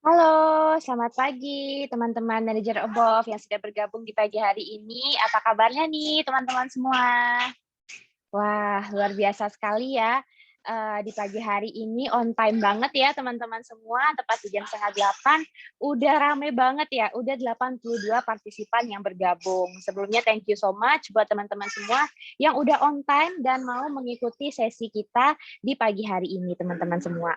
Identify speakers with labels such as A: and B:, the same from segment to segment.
A: Halo, selamat pagi teman-teman manajer Above yang sudah bergabung di pagi hari ini. Apa kabarnya nih teman-teman semua? Wah, luar biasa sekali ya. Di pagi hari ini on time banget ya teman-teman semua, tepat di jam setengah 8. Udah rame banget ya, udah 82 partisipan yang bergabung. Sebelumnya thank you so much buat teman-teman semua yang udah on time dan mau mengikuti sesi kita di pagi hari ini teman-teman semua.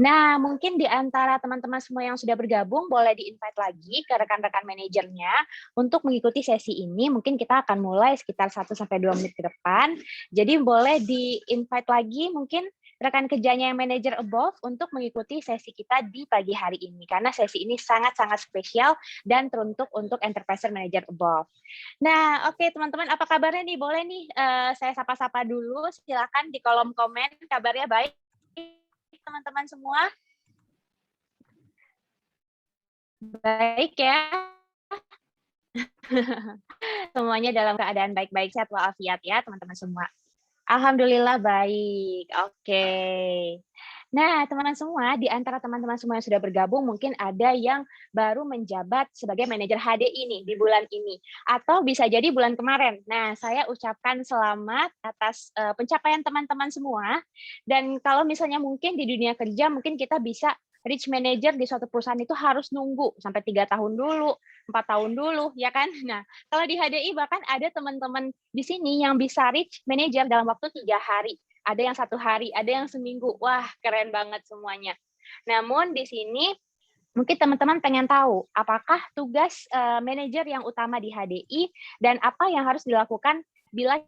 A: Nah, mungkin di antara teman-teman semua yang sudah bergabung, boleh di-invite lagi ke rekan-rekan manajernya untuk mengikuti sesi ini. Mungkin kita akan mulai sekitar 1-2 menit ke depan. Jadi boleh di-invite lagi mungkin rekan kerjanya yang manager above untuk mengikuti sesi kita di pagi hari ini. Karena sesi ini sangat-sangat spesial dan teruntuk untuk enterprise manager above. Nah, oke teman-teman, apa kabarnya nih? Boleh nih saya sapa-sapa dulu. Silakan di kolom komen kabarnya baik teman-teman semua. Baik ya. Semuanya dalam keadaan baik-baik, sehat walafiat ya teman-teman semua. Alhamdulillah baik. Oke. Nah, teman-teman semua, di antara teman-teman semua yang sudah bergabung, mungkin ada yang baru menjabat sebagai manajer HDI nih di bulan ini, atau bisa jadi bulan kemarin. Nah, saya ucapkan selamat atas pencapaian teman-teman semua. Dan kalau misalnya mungkin di dunia kerja, mungkin kita bisa reach manager di suatu perusahaan itu harus nunggu sampai 3 tahun dulu, 4 tahun dulu, ya kan? Nah, kalau di HDI bahkan ada teman-teman di sini yang bisa reach manager dalam waktu 3 hari. Ada yang 1 hari, ada yang seminggu. Wah, keren banget semuanya. Namun di sini mungkin teman-teman pengen tahu apakah tugas manajer yang utama di HDI dan apa yang harus dilakukan bila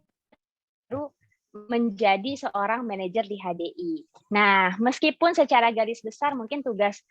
A: baru menjadi seorang manajer di HDI. Nah, meskipun secara garis besar mungkin tugas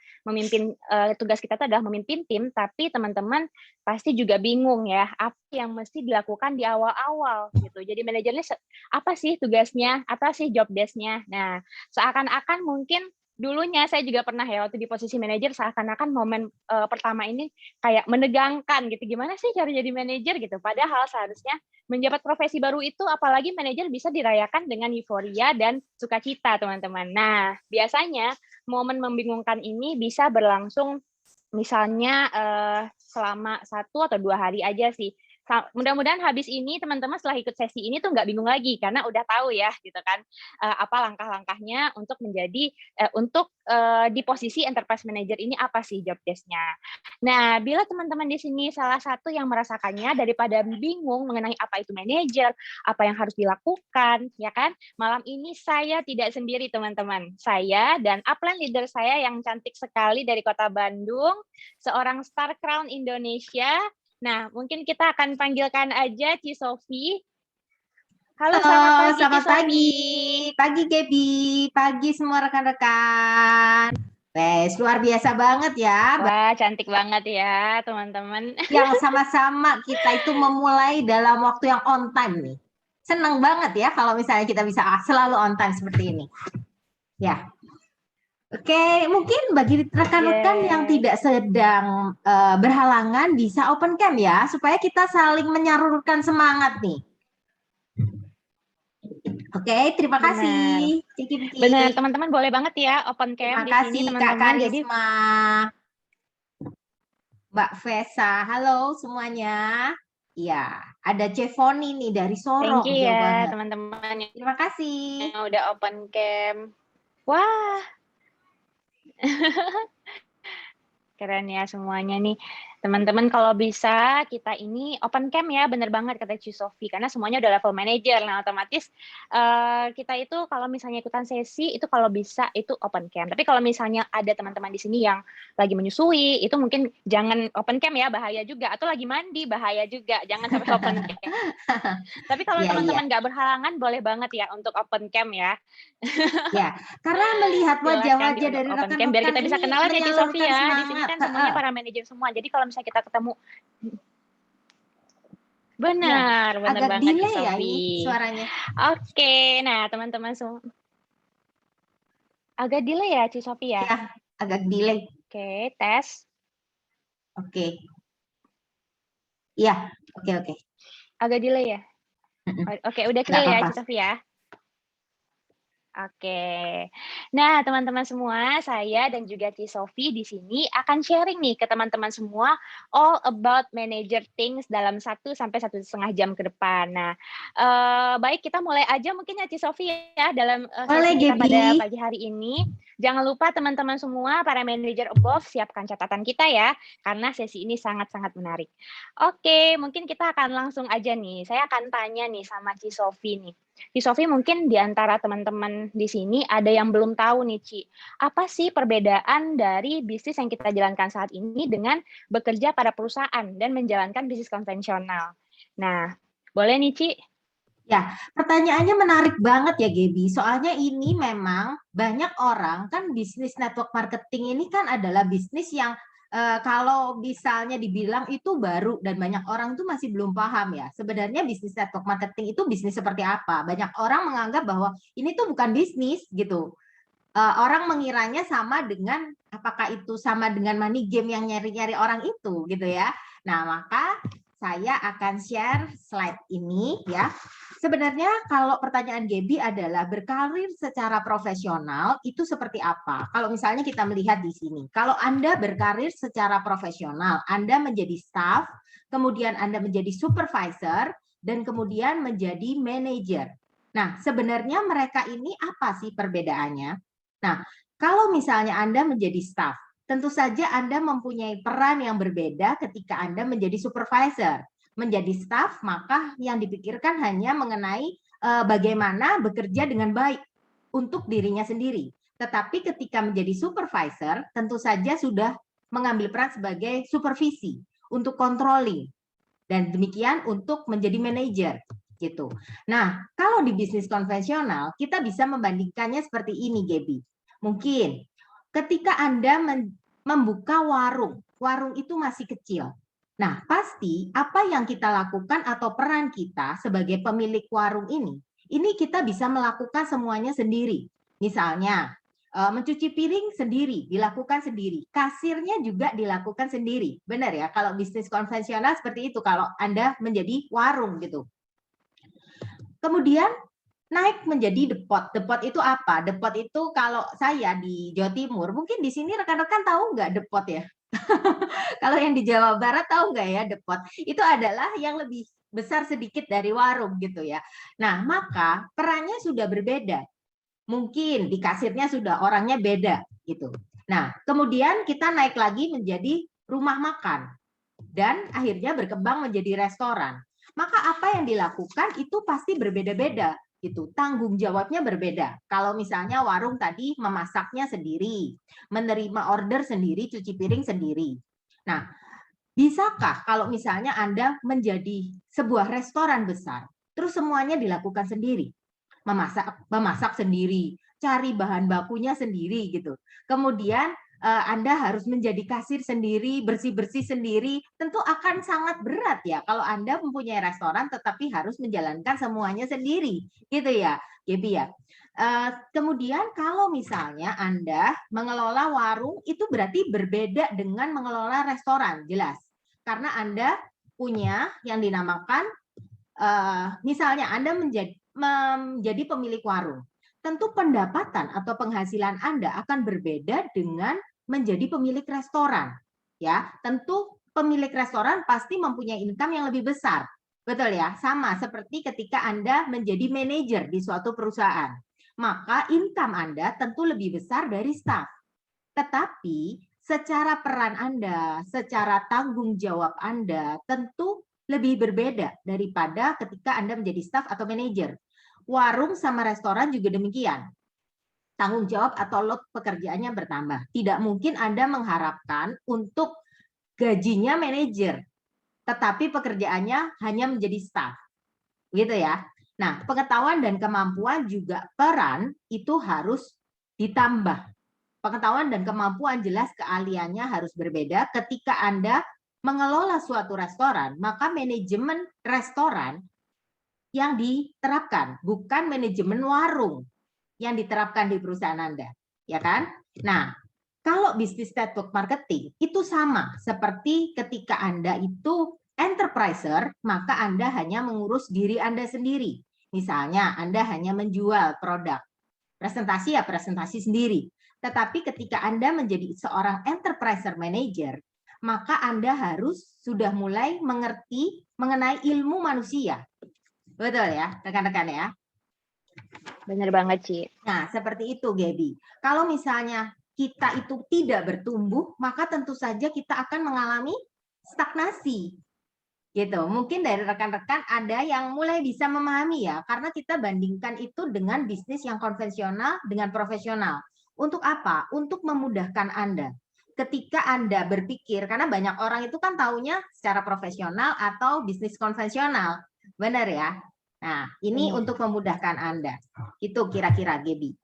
A: kita itu adalah memimpin tim, tapi teman-teman pasti juga bingung ya, apa yang mesti dilakukan di awal-awal gitu. Jadi manajernya apa sih tugasnya, apa sih job desk-nya. Nah, seakan-akan mungkin dulunya saya juga pernah ya waktu di posisi manajer seakan-akan momen pertama ini kayak menegangkan gitu. Gimana sih cara jadi manajer gitu. Padahal seharusnya menjabat profesi baru itu apalagi manajer bisa dirayakan dengan euforia dan sukacita, teman-teman. Nah, biasanya momen membingungkan ini bisa berlangsung misalnya selama 1 atau 2 hari aja sih. Mudah-mudahan habis ini teman-teman setelah ikut sesi ini tuh nggak bingung lagi karena udah tahu ya gitu kan apa langkah-langkahnya untuk menjadi di posisi enterprise manager ini apa sih job desk-nya. Nah, bila teman-teman di sini salah satu yang merasakannya daripada bingung mengenai apa itu manajer, apa yang harus dilakukan, ya kan? Malam ini saya tidak sendiri teman-teman. Saya dan upline leader saya yang cantik sekali dari Kota Bandung, seorang Star Crown Indonesia. Nah, mungkin kita akan panggilkan aja Ci Sofi. Halo, selamat pagi Ci
B: Selamat
A: Sofi.
B: pagi Gaby, pagi semua rekan-rekan. Wes, luar biasa banget ya.
A: Wah, cantik banget ya, teman-teman.
B: Yang sama-sama kita itu memulai dalam waktu yang on time nih. Senang banget ya kalau misalnya kita bisa selalu on time seperti ini. Ya, oke, mungkin bagi rekan-rekan yang
A: Yes.
B: tidak sedang berhalangan bisa open cam ya, supaya kita saling menyalurkan semangat nih. Oke, terima
A: Benar.
B: kasih, Ciki Piki.
A: Benar, teman-teman boleh banget ya open cam
B: Terima
A: di sini
B: kasih Kak
A: teman-teman. Jadi
B: Karisma, Mbak Vesa. Halo semuanya. Iya, ada Cevoni nih dari
A: thank
B: Sorong,
A: you
B: Jawa
A: ya
B: Barat.
A: teman-teman
B: Terima kasih.
A: yang udah open cam. Wah, keren ya semuanya nih. Teman-teman kalau bisa kita ini open cam ya, bener banget kata Ci Sofi, karena semuanya udah level manager. Nah otomatis kita itu kalau misalnya ikutan sesi, itu kalau bisa itu open cam. Tapi kalau misalnya ada teman-teman di sini yang lagi menyusui, itu mungkin jangan open cam ya, bahaya juga. Atau lagi mandi, bahaya juga. Jangan sampai open cam. Tapi kalau
B: Iya, iya.
A: teman-teman nggak berhalangan, boleh banget ya untuk open cam ya.
B: Ya, karena melihat
A: Silakan
B: wajah-wajah
A: untuk
B: dari
A: open cam biar
B: rekan-rekan
A: kita bisa
B: ini
A: kenalan ya Ci Sofi
B: menyalurkan
A: ya. Di sini
B: semangat.
A: kan semuanya para manajer semua. Jadi kalau misalnya kita ketemu
B: Ya,
A: benar, benar
B: agak
A: banget Ci
B: delay ya ini
A: Sofi.
B: suaranya.
A: Oke, nah teman-teman semua agak delay ya Ci Sofi ya.
B: Ya, agak delay.
A: Oke, tes.
B: Oke. Ya, oke, oke.
A: Agak delay ya. Oke, udah
B: Nggak
A: clear ya
B: apa-apa.
A: Ci Sofi ya. Oke. Nah, teman-teman semua, saya dan juga Ci Sofi di sini akan sharing nih ke teman-teman semua all about manager things dalam 1 sampai 1,5 jam ke depan. Nah, baik kita mulai aja mungkin ya Ci Sofi ya dalam
B: Boleh,
A: sesi kita
B: Gaby.
A: pada pagi hari ini. Jangan lupa teman-teman semua para manager above siapkan catatan kita ya, karena sesi ini sangat-sangat menarik. Oke, mungkin kita akan langsung aja nih. Saya akan tanya nih sama Ci Sofi nih. Ci Sofi mungkin di antara teman-teman di sini ada yang belum tahu nih Ci, apa sih perbedaan dari bisnis yang kita jalankan saat ini dengan bekerja pada perusahaan dan menjalankan bisnis konvensional? Nah, boleh nih Ci?
B: Ya, pertanyaannya menarik banget ya, Gaby. Soalnya ini memang banyak orang kan bisnis network marketing ini kan adalah bisnis yang kalau misalnya dibilang itu baru dan banyak orang tuh masih belum paham ya. Sebenarnya bisnis network marketing itu bisnis seperti apa? Banyak orang menganggap bahwa ini tuh bukan bisnis gitu. Orang mengiranya sama dengan apakah itu sama dengan money game yang nyari-nyari orang itu gitu ya. Nah, maka saya akan share slide ini ya. Sebenarnya kalau pertanyaan Gaby adalah berkarir secara profesional itu seperti apa? Kalau misalnya kita melihat di sini, kalau Anda berkarir secara profesional, Anda menjadi staff, kemudian Anda menjadi supervisor, dan kemudian menjadi manager. Nah, sebenarnya mereka ini apa sih perbedaannya? Nah, kalau misalnya Anda menjadi staff, tentu saja Anda mempunyai peran yang berbeda ketika Anda menjadi supervisor. Menjadi staff, maka yang dipikirkan hanya mengenai bagaimana bekerja dengan baik untuk dirinya sendiri. Tetapi ketika menjadi supervisor, tentu saja sudah mengambil peran sebagai supervisi untuk controlling. Dan demikian untuk menjadi manajer gitu. Nah, kalau di bisnis konvensional, kita bisa membandingkannya seperti ini, Gaby. Mungkin ketika Anda membuka warung, warung itu masih kecil. Nah, pasti apa yang kita lakukan atau peran kita sebagai pemilik warung ini kita bisa melakukan semuanya sendiri. Misalnya, mencuci piring sendiri, dilakukan sendiri. Kasirnya juga dilakukan sendiri. Benar ya, kalau bisnis konvensional seperti itu, kalau Anda menjadi warung gitu. Kemudian naik menjadi depot. Depot itu apa? Depot itu kalau saya di Jawa Timur, mungkin di sini rekan-rekan tahu nggak depot ya? Kalau yang di Jawa Barat tahu nggak ya depot? Itu adalah yang lebih besar sedikit dari warung gitu ya. Nah, maka perannya sudah berbeda. Mungkin di kasirnya sudah orangnya beda gitu. Nah, kemudian kita naik lagi menjadi rumah makan dan akhirnya berkembang menjadi restoran. Maka apa yang dilakukan itu pasti berbeda-beda gitu. Tanggung jawabnya berbeda. Kalau misalnya warung tadi memasaknya sendiri, menerima order sendiri, cuci piring sendiri. Nah, bisakah kalau misalnya Anda menjadi sebuah restoran besar, terus semuanya dilakukan sendiri? Memasak sendiri, cari bahan bakunya sendiri gitu. Kemudian Anda harus menjadi kasir sendiri, bersih-bersih sendiri, tentu akan sangat berat ya kalau Anda mempunyai restoran tetapi harus menjalankan semuanya sendiri, gitu ya, Gaby ya. Kemudian kalau misalnya Anda mengelola warung itu berarti berbeda dengan mengelola restoran, jelas. Karena Anda punya yang dinamakan misalnya Anda menjadi pemilik warung. Tentu pendapatan atau penghasilan Anda akan berbeda dengan menjadi pemilik restoran. Ya, tentu pemilik restoran pasti mempunyai income yang lebih besar. Betul ya? Sama seperti ketika Anda menjadi manajer di suatu perusahaan. Maka income Anda tentu lebih besar dari staff. Tetapi secara peran Anda, secara tanggung jawab Anda tentu lebih berbeda daripada ketika Anda menjadi staff atau manajer. Warung sama restoran juga demikian. Tanggung jawab atau load pekerjaannya bertambah. Tidak mungkin Anda mengharapkan untuk gajinya manajer, tetapi pekerjaannya hanya menjadi staff. Gitu ya. Nah, pengetahuan dan kemampuan juga peran itu harus ditambah. Pengetahuan dan kemampuan jelas keahliannya harus berbeda. Ketika Anda mengelola suatu restoran, maka manajemen restoran yang diterapkan, bukan manajemen warung yang diterapkan di perusahaan Anda, ya kan? Nah, kalau bisnis network marketing itu sama seperti ketika Anda itu enterpriser, maka Anda hanya mengurus diri Anda sendiri. Misalnya, Anda hanya menjual produk. Presentasi ya presentasi sendiri. Tetapi ketika Anda menjadi seorang enterprise manager, maka Anda harus sudah mulai mengerti mengenai ilmu manusia. Betul ya, rekan-rekan ya?
A: Bener banget, Ci.
B: Nah, seperti itu, Gaby. Kalau misalnya kita itu tidak bertumbuh, maka tentu saja kita akan mengalami stagnasi. Gitu. Mungkin dari rekan-rekan ada yang mulai bisa memahami ya, karena kita bandingkan itu dengan bisnis yang konvensional dengan profesional. Untuk apa? Untuk memudahkan Anda. Ketika Anda berpikir, karena banyak orang itu kan taunya secara profesional atau bisnis konvensional. Benar ya? Nah, ini untuk memudahkan Anda. Itu kira-kira, Gaby.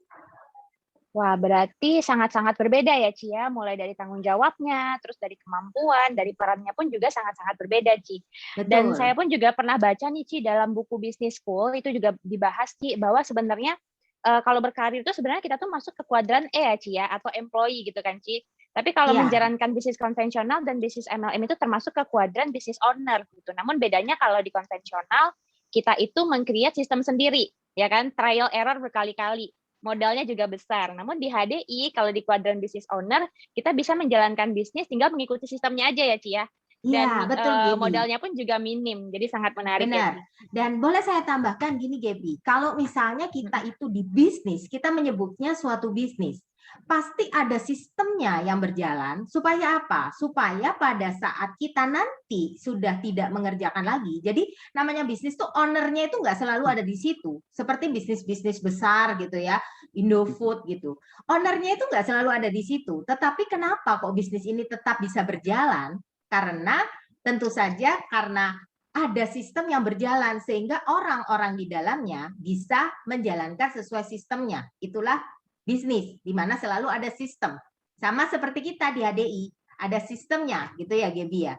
A: Wah, berarti sangat-sangat berbeda ya, Ci ya. Mulai dari tanggung jawabnya, terus dari kemampuan, dari perannya pun juga sangat-sangat berbeda, Ci. Dan saya pun juga pernah baca nih, Ci, dalam buku Business School, itu juga dibahas, Ci, bahwa sebenarnya kalau berkarir itu sebenarnya kita tuh masuk ke kuadran E ya, Ci ya, atau employee gitu kan, Ci. Tapi kalau menjalankan bisnis konvensional dan bisnis MLM itu termasuk ke kuadran bisnis owner gitu. Namun bedanya kalau di konvensional, kita itu meng-create sistem sendiri, ya kan, trial error berkali-kali. Modalnya juga besar. Namun di HDI, kalau di kuadran business owner, kita bisa menjalankan bisnis tinggal mengikuti sistemnya aja ya, Ci ya. Dan
B: betul,
A: modalnya pun juga minim, jadi sangat menarik.
B: Benar. Ya, dan boleh saya tambahkan gini, Gaby. Kalau misalnya kita itu di bisnis, kita menyebutnya suatu bisnis. Pasti ada sistemnya yang berjalan supaya apa? Supaya pada saat kita nanti sudah tidak mengerjakan lagi. Jadi namanya bisnis tuh ownernya itu nggak selalu ada di situ. Seperti bisnis-bisnis besar gitu ya, Indofood gitu. Ownernya itu nggak selalu ada di situ. Tetapi kenapa kok bisnis ini tetap bisa berjalan? Karena tentu saja karena ada sistem yang berjalan sehingga orang-orang di dalamnya bisa menjalankan sesuai sistemnya. Itulah bisnis, di mana selalu ada sistem. Sama seperti kita di HDI, ada sistemnya gitu ya, Gaby ya.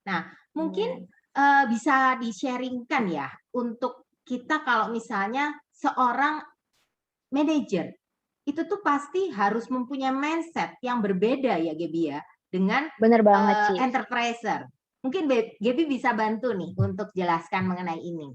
B: Nah, mungkin bisa di-sharingkan ya untuk kita kalau misalnya seorang manajer itu tuh pasti harus mempunyai mindset yang berbeda ya, Gaby ya, dengan enterpriser. Mungkin Gaby bisa bantu nih untuk jelaskan mengenai ini.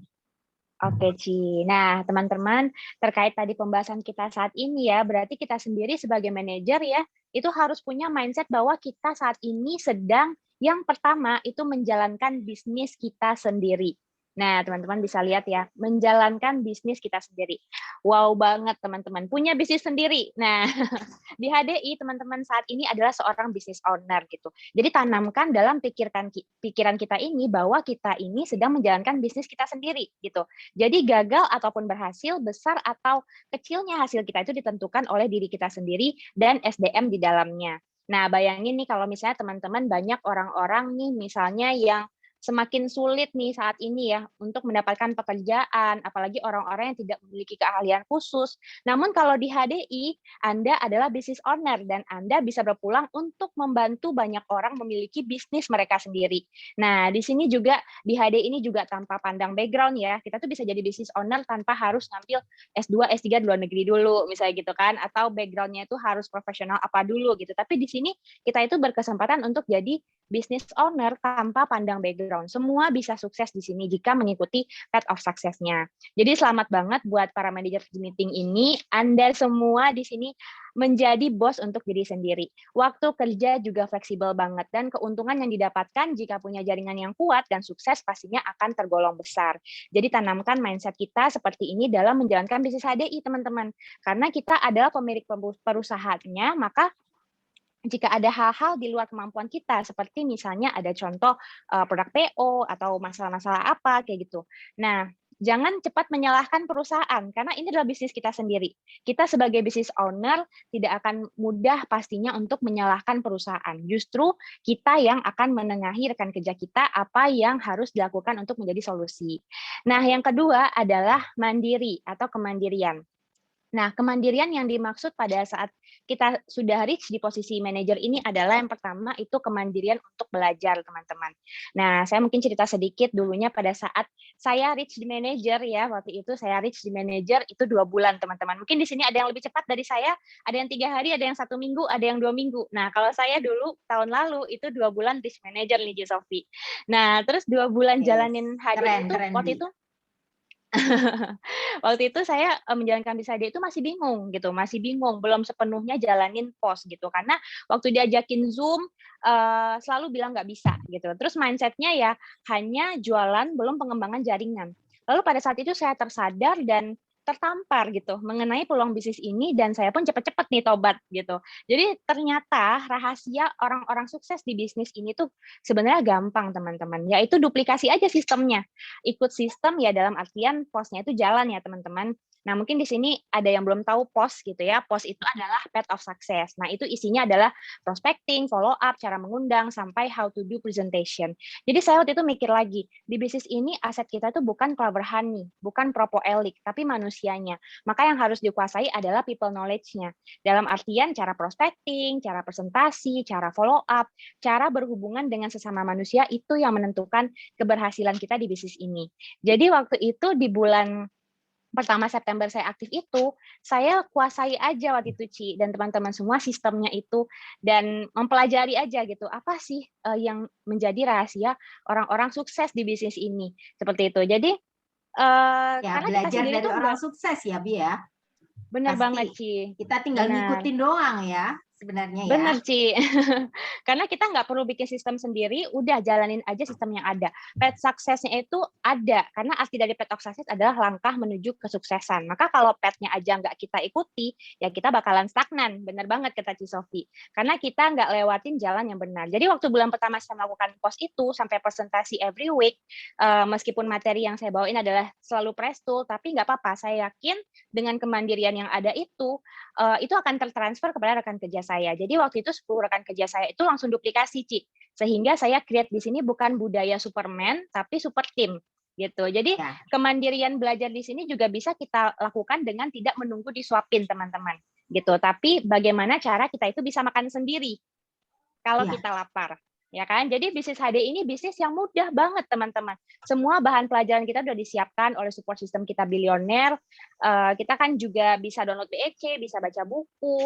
A: Oke, Ci. Nah, teman-teman, terkait tadi pembahasan kita saat ini ya, berarti kita sendiri sebagai manajer ya, itu harus punya mindset bahwa kita saat ini sedang yang pertama itu menjalankan bisnis kita sendiri. Nah, teman-teman bisa lihat ya, menjalankan bisnis kita sendiri. Wow banget, teman-teman. Punya bisnis sendiri. Nah, di HDI, teman-teman saat ini adalah seorang business owner gitu. Jadi tanamkan dalam pikiran kita ini bahwa kita ini sedang menjalankan bisnis kita sendiri gitu. Jadi gagal ataupun berhasil, besar atau kecilnya hasil kita itu ditentukan oleh diri kita sendiri dan SDM di dalamnya. Nah, bayangin nih kalau misalnya teman-teman banyak orang-orang nih misalnya yang semakin sulit nih saat ini ya untuk mendapatkan pekerjaan, apalagi orang-orang yang tidak memiliki keahlian khusus. Namun kalau di HDI, Anda adalah business owner dan Anda bisa berpulang untuk membantu banyak orang memiliki bisnis mereka sendiri. Nah, di sini juga di HDI ini juga tanpa pandang background ya, kita tuh bisa jadi business owner tanpa harus ngambil S2, S3 di luar negeri dulu, misalnya gitu kan, atau background-nya itu harus profesional apa dulu gitu. Tapi di sini kita itu berkesempatan untuk jadi business owner tanpa pandang background. Semua bisa sukses di sini jika mengikuti path of success-nya. Jadi selamat banget buat para manajer di meeting ini. Anda semua di sini menjadi bos untuk diri sendiri. Waktu kerja juga fleksibel banget dan keuntungan yang didapatkan jika punya jaringan yang kuat dan sukses pastinya akan tergolong besar. Jadi tanamkan mindset kita seperti ini dalam menjalankan bisnis HDI, teman-teman. Karena kita adalah pemilik perusahaannya, maka jika ada hal-hal di luar kemampuan kita, seperti misalnya ada contoh produk PO atau masalah-masalah apa kayak gitu. Nah, jangan cepat menyalahkan perusahaan karena ini adalah bisnis kita sendiri. Kita sebagai business owner tidak akan mudah pastinya untuk menyalahkan perusahaan. Justru kita yang akan menengahi rekan kerja kita apa yang harus dilakukan untuk menjadi solusi. Nah, yang kedua adalah mandiri atau kemandirian. Nah, kemandirian yang dimaksud pada saat kita sudah reach di posisi manajer ini adalah yang pertama itu kemandirian untuk belajar, teman-teman. Nah, saya mungkin cerita sedikit dulunya pada saat saya reach di manajer ya, waktu itu saya reach di manajer itu 2 bulan, teman-teman. Mungkin di sini ada yang lebih cepat dari saya, ada yang 3 hari, ada yang 1 minggu, ada yang 2 minggu. Nah, kalau saya dulu tahun lalu itu 2 bulan reach manajer nih, Sophie. Nah, terus 2 bulan jalanin HDI itu waktu itu Waktu itu saya, menjalankan bisnis ide itu masih bingung gitu, masih bingung, belum sepenuhnya jalanin pos gitu. Karena waktu diajakin Zoom, selalu bilang nggak bisa gitu. Terus mindset-nya ya hanya jualan, belum pengembangan jaringan. Lalu pada saat itu saya tersadar dan tertampar gitu mengenai peluang bisnis ini dan saya pun cepet-cepet nih tobat gitu. Jadi ternyata rahasia orang-orang sukses di bisnis ini tuh sebenarnya gampang teman-teman, yaitu duplikasi aja sistemnya. Ikut sistem ya dalam artian posnya itu jalan ya teman-teman. Nah mungkin di sini ada yang belum tahu pos gitu ya, pos itu adalah path of success. Nah itu isinya adalah prospecting, follow up, cara mengundang, sampai how to do presentation. Jadi saya waktu itu mikir lagi, di bisnis ini aset kita itu bukan clover honey, bukan propo elik, tapi manusianya. Maka yang harus dikuasai adalah people knowledge-nya. Dalam artian cara prospecting, cara presentasi, cara follow up, cara berhubungan dengan sesama manusia itu yang menentukan keberhasilan kita di bisnis ini. Jadi waktu itu di bulan pertama September saya aktif itu, saya kuasai aja waktu itu Ci dan teman-teman semua sistemnya itu dan mempelajari aja gitu, apa sih yang menjadi rahasia orang-orang sukses di bisnis ini, seperti itu. Jadi
B: Ya,
A: karena kita
B: belajar
A: sendiri
B: dari
A: tuh
B: orang
A: nggak
B: sukses ya, Bi ya.
A: bener banget
B: Pasti.
A: Ci,
B: Kita tinggal
A: benar.
B: ngikutin doang ya, sebenarnya ya.
A: Bener, Ci. Karena kita nggak perlu bikin sistem sendiri, udah jalanin aja sistem yang ada. Path suksesnya itu ada, karena arti dari path of success adalah langkah menuju kesuksesan. Maka kalau path-nya aja nggak kita ikuti, ya kita bakalan stagnan. Bener banget kata Ci Sofi. Karena kita nggak lewatin jalan yang benar. Jadi waktu bulan pertama saya melakukan pos itu, sampai presentasi every week, meskipun materi yang saya bawain adalah selalu press tool, tapi nggak apa-apa. Saya yakin dengan kemandirian yang ada itu akan tertransfer kepada rekan kerja saya. Jadi waktu itu 10 rekan kerja saya itu langsung duplikasi, Ci. Sehingga saya create di sini bukan budaya Superman, tapi super team gitu. Jadi
B: Ya.
A: kemandirian belajar di sini juga bisa kita lakukan dengan tidak menunggu disuapin teman-teman gitu. Tapi bagaimana cara kita itu bisa makan sendiri kalau
B: Ya.
A: kita lapar. Ya kan? Jadi bisnis HD ini bisnis yang mudah banget teman-teman. Semua bahan pelajaran kita sudah disiapkan oleh support system kita Billionaire. Kita kan juga bisa download BEC, bisa baca buku,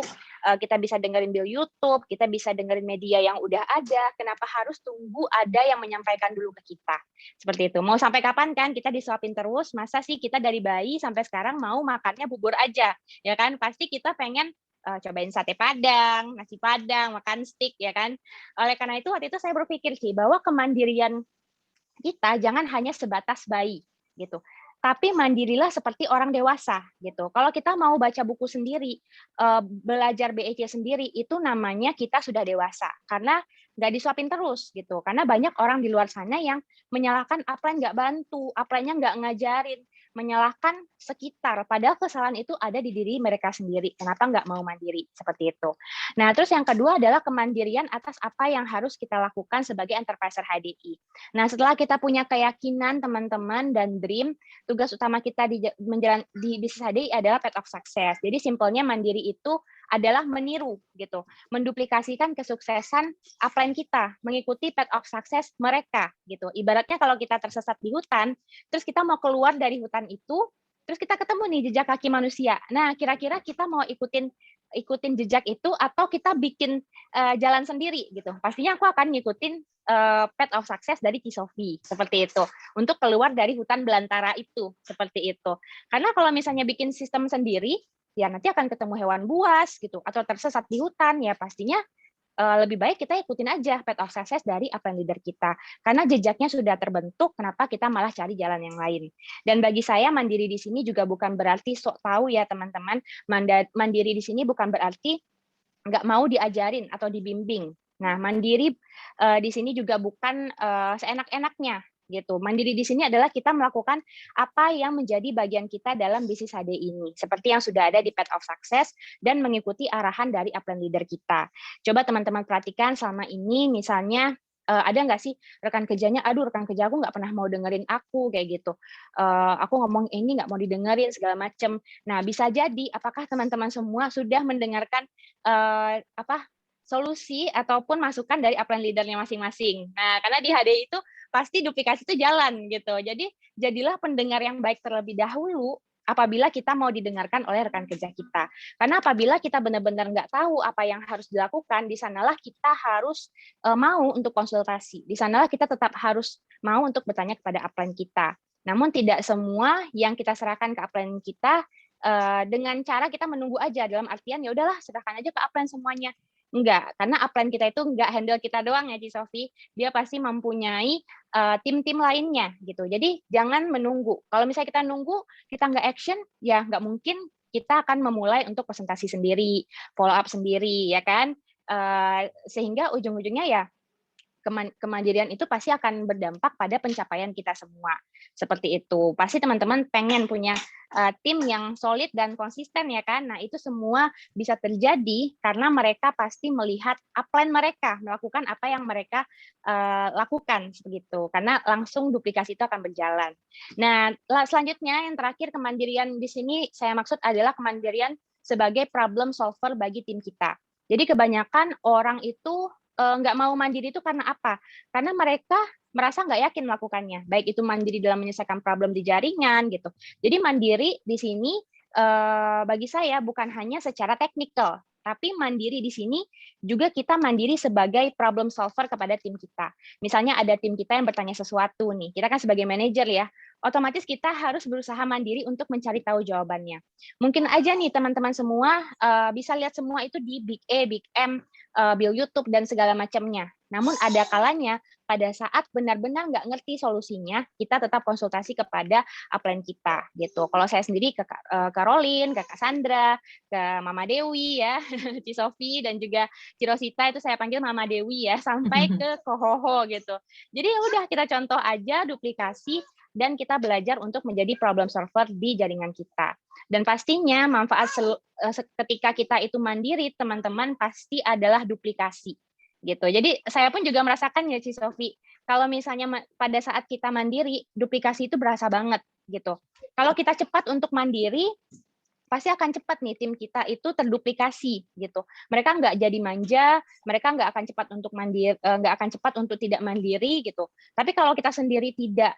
A: kita bisa dengerin Bill YouTube, kita bisa dengerin media yang udah ada. Kenapa harus tunggu ada yang menyampaikan dulu ke kita? Seperti itu. Mau sampai kapan kan kita disuapin terus? Masa sih kita dari bayi sampai sekarang mau makannya bubur aja? Ya kan? Pasti kita pengen cobain sate Padang, nasi Padang, makan steak ya kan. Oleh karena itu waktu itu saya berpikir sih bahwa kemandirian kita jangan hanya sebatas bayi gitu. Tapi mandirilah seperti orang dewasa gitu. Kalau kita mau baca buku sendiri, belajar BEC sendiri itu namanya kita sudah dewasa karena nggak disuapin terus gitu. Karena banyak orang di luar sana yang menyalahkan upline nggak bantu, upline-nya nggak ngajarin, menyalahkan sekitar. Padahal kesalahan itu ada di diri mereka sendiri. Kenapa nggak mau mandiri seperti itu? Nah, terus yang kedua adalah kemandirian atas apa yang harus kita lakukan sebagai enterpriser HDI. Nah, setelah kita punya keyakinan teman-teman dan dream, tugas utama kita di bisnis HDI adalah path of success. Jadi simpelnya mandiri itu adalah meniru gitu, menduplikasikan kesuksesan upline kita, mengikuti path of success mereka gitu. Ibaratnya kalau kita tersesat di hutan, terus kita mau keluar dari hutan itu, terus kita ketemu nih jejak kaki manusia. Nah, kira-kira kita mau ikutin jejak itu atau kita bikin jalan sendiri gitu. Pastinya aku akan ngikutin path of success dari Cisofi seperti itu untuk keluar dari hutan belantara itu seperti itu. Karena kalau misalnya bikin sistem sendiri, ya nanti akan ketemu hewan buas gitu atau tersesat di hutan ya pastinya lebih baik kita ikutin aja path of success dari upline leader kita. Karena jejaknya sudah terbentuk, kenapa kita malah cari jalan yang lain. Dan bagi saya mandiri di sini juga bukan berarti sok tahu ya teman-teman. Mandiri di sini bukan berarti nggak mau diajarin atau dibimbing. Nah, mandiri di sini juga bukan seenak-enaknya gitu. Mandiri di sini adalah kita melakukan apa yang menjadi bagian kita dalam bisnis HD ini, seperti yang sudah ada di Path of Success dan mengikuti arahan dari upline leader kita. Coba teman-teman perhatikan selama ini, misalnya ada nggak sih rekan kerjanya, aduh rekan kerja aku nggak pernah mau dengerin aku kayak gitu, aku ngomong ini nggak mau didengerin segala macem. Nah bisa jadi apakah teman-teman semua sudah mendengarkan solusi ataupun masukan dari upline leadernya masing-masing. Nah karena di HD itu pasti duplikasi itu jalan gitu. Jadi jadilah pendengar yang baik terlebih dahulu apabila kita mau didengarkan oleh rekan kerja kita. Karena apabila kita benar-benar nggak tahu apa yang harus dilakukan, di sanalah kita harus mau untuk konsultasi. Di sanalah kita tetap harus mau untuk bertanya kepada upline kita. Namun tidak semua yang kita serahkan ke upline kita dengan cara kita menunggu aja, dalam artian ya udahlah serahkan aja ke upline semuanya. Enggak, karena upline kita itu enggak handle kita doang ya, Ci Sofi. Dia pasti mempunyai tim-tim lainnya gitu. Jadi jangan menunggu. Kalau misalnya kita nunggu, kita nggak action, ya nggak mungkin kita akan memulai untuk presentasi sendiri, follow up sendiri, ya kan? Sehingga ujung-ujungnya ya kemandirian itu pasti akan berdampak pada pencapaian kita semua. Seperti itu. Pasti teman-teman pengen punya tim yang solid dan konsisten ya kan. Nah, itu semua bisa terjadi karena mereka pasti melihat upline mereka melakukan apa yang mereka lakukan begitu. Karena langsung duplikasi itu akan berjalan. Nah, selanjutnya yang terakhir kemandirian di sini saya maksud adalah kemandirian sebagai problem solver bagi tim kita. Jadi kebanyakan orang itu nggak mau mandiri itu karena apa? Karena mereka merasa nggak yakin melakukannya, baik itu mandiri dalam menyelesaikan problem di jaringan gitu. Jadi mandiri di sini bagi saya bukan hanya secara teknikal, tapi mandiri di sini juga kita mandiri sebagai problem solver kepada tim kita. Misalnya ada tim kita yang bertanya sesuatu nih, kita kan sebagai manajer ya, otomatis kita harus berusaha mandiri untuk mencari tahu jawabannya. Mungkin aja nih teman-teman semua bisa lihat semua itu di Big E, Big M, Bill YouTube dan segala macamnya. Namun ada kalanya pada saat benar-benar nggak ngerti solusinya, kita tetap konsultasi kepada upline kita gitu. Kalau saya sendiri ke Karolin, ke Kak Sandra, ke Mama Dewi ya, Ci Sofi dan juga Ci Rosita itu saya panggil Mama Dewi ya, sampai ke Kohoho gitu. Jadi ya udah kita contoh aja duplikasi dan kita belajar untuk menjadi problem solver di jaringan kita. Dan pastinya manfaat ketika kita itu mandiri, teman-teman pasti adalah duplikasi gitu. Jadi saya pun juga merasakan ya Ci Sofi, kalau misalnya pada saat kita mandiri, duplikasi itu berasa banget gitu. Kalau kita cepat untuk mandiri, pasti akan cepat nih tim kita itu terduplikasi gitu. Mereka nggak jadi manja, mereka nggak akan cepat untuk mandiri, nggak akan cepat untuk tidak mandiri gitu. Tapi kalau kita sendiri tidak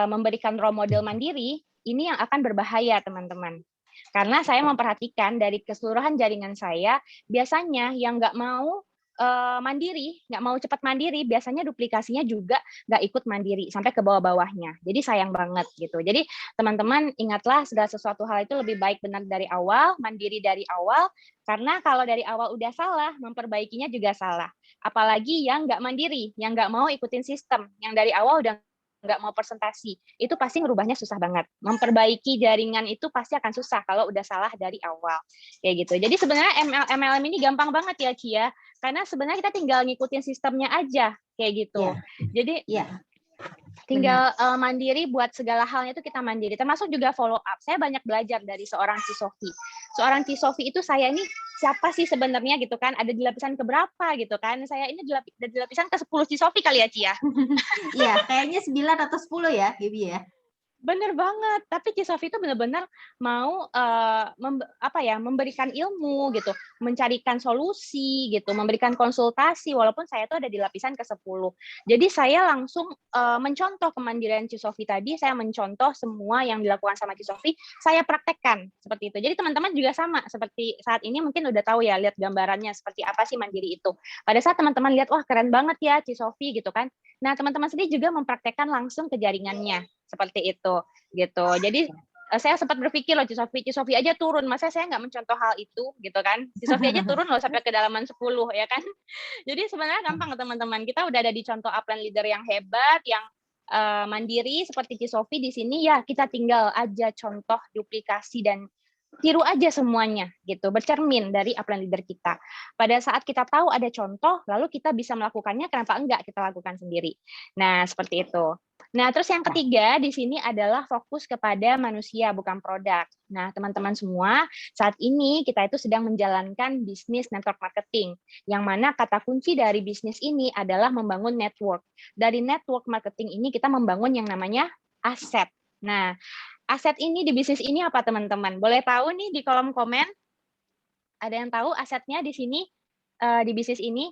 A: memberikan role model mandiri, ini yang akan berbahaya teman-teman. Karena saya memperhatikan dari keseluruhan jaringan saya, biasanya yang nggak mau mandiri, nggak mau cepat mandiri, biasanya duplikasinya juga nggak ikut mandiri sampai ke bawah-bawahnya. Jadi sayang banget gitu. Jadi teman-teman ingatlah segala sesuatu hal itu lebih baik benar dari awal, mandiri dari awal, karena kalau dari awal udah salah, memperbaikinya juga salah. Apalagi yang nggak mandiri, yang nggak mau ikutin sistem, yang dari awal udah nggak mau presentasi, itu pasti ngerubahnya susah banget. Memperbaiki jaringan itu pasti akan susah kalau udah salah dari awal. Kayak gitu. Jadi sebenarnya MLM ini gampang banget ya, Cia. Karena sebenarnya kita tinggal ngikutin sistemnya aja, kayak gitu.
B: Yeah.
A: Jadi tinggal mandiri buat segala halnya itu kita mandiri. Termasuk juga follow up. Saya banyak belajar dari seorang Ci Sofi. Seorang Ci Sofi itu saya ini siapa sih sebenarnya gitu kan? Ada di lapisan keberapa gitu kan? Saya ini di lapisan ke-10 Ci Sofi kali ya, Cia.
B: Iya, kayaknya 9 atau 10 ya, Gibi ya.
A: Bener banget, tapi Ci Sofi itu benar-benar mau memberikan ilmu gitu, mencarikan solusi gitu, memberikan konsultasi walaupun saya itu ada di lapisan ke-10. Jadi saya langsung mencontoh kemandirian Ci Sofi tadi, saya mencontoh semua yang dilakukan sama Ci Sofi, saya praktekkan seperti itu. Jadi teman-teman juga sama seperti saat ini mungkin udah tahu ya, lihat gambarannya seperti apa sih mandiri itu. Pada saat teman-teman lihat, wah keren banget ya Ci Sofi gitu kan. Nah, teman-teman sendiri juga mempraktekkan langsung ke jaringannya seperti itu gitu. Jadi saya sempat berpikir loh Ci Sofi aja turun, masa saya nggak mencontoh hal itu gitu kan. Ci Sofi aja turun loh sampai kedalaman 10 ya kan. Jadi sebenarnya gampang teman-teman. Kita udah ada di contoh upline leader yang hebat, yang mandiri seperti Ci Sofi di sini ya, kita tinggal aja contoh duplikasi dan tiru aja semuanya gitu, bercermin dari upline leader kita. Pada saat kita tahu ada contoh, lalu kita bisa melakukannya, kenapa enggak kita lakukan sendiri. Nah, seperti itu. Nah, terus yang ketiga di sini adalah fokus kepada manusia, bukan produk. Nah, teman-teman semua, saat ini kita itu sedang menjalankan bisnis network marketing, yang mana kata kunci dari bisnis ini adalah membangun network. Dari network marketing ini kita membangun yang namanya aset. Nah, aset ini di bisnis ini apa teman-teman? Boleh tahu nih di kolom komen? Ada yang tahu asetnya di sini di bisnis ini?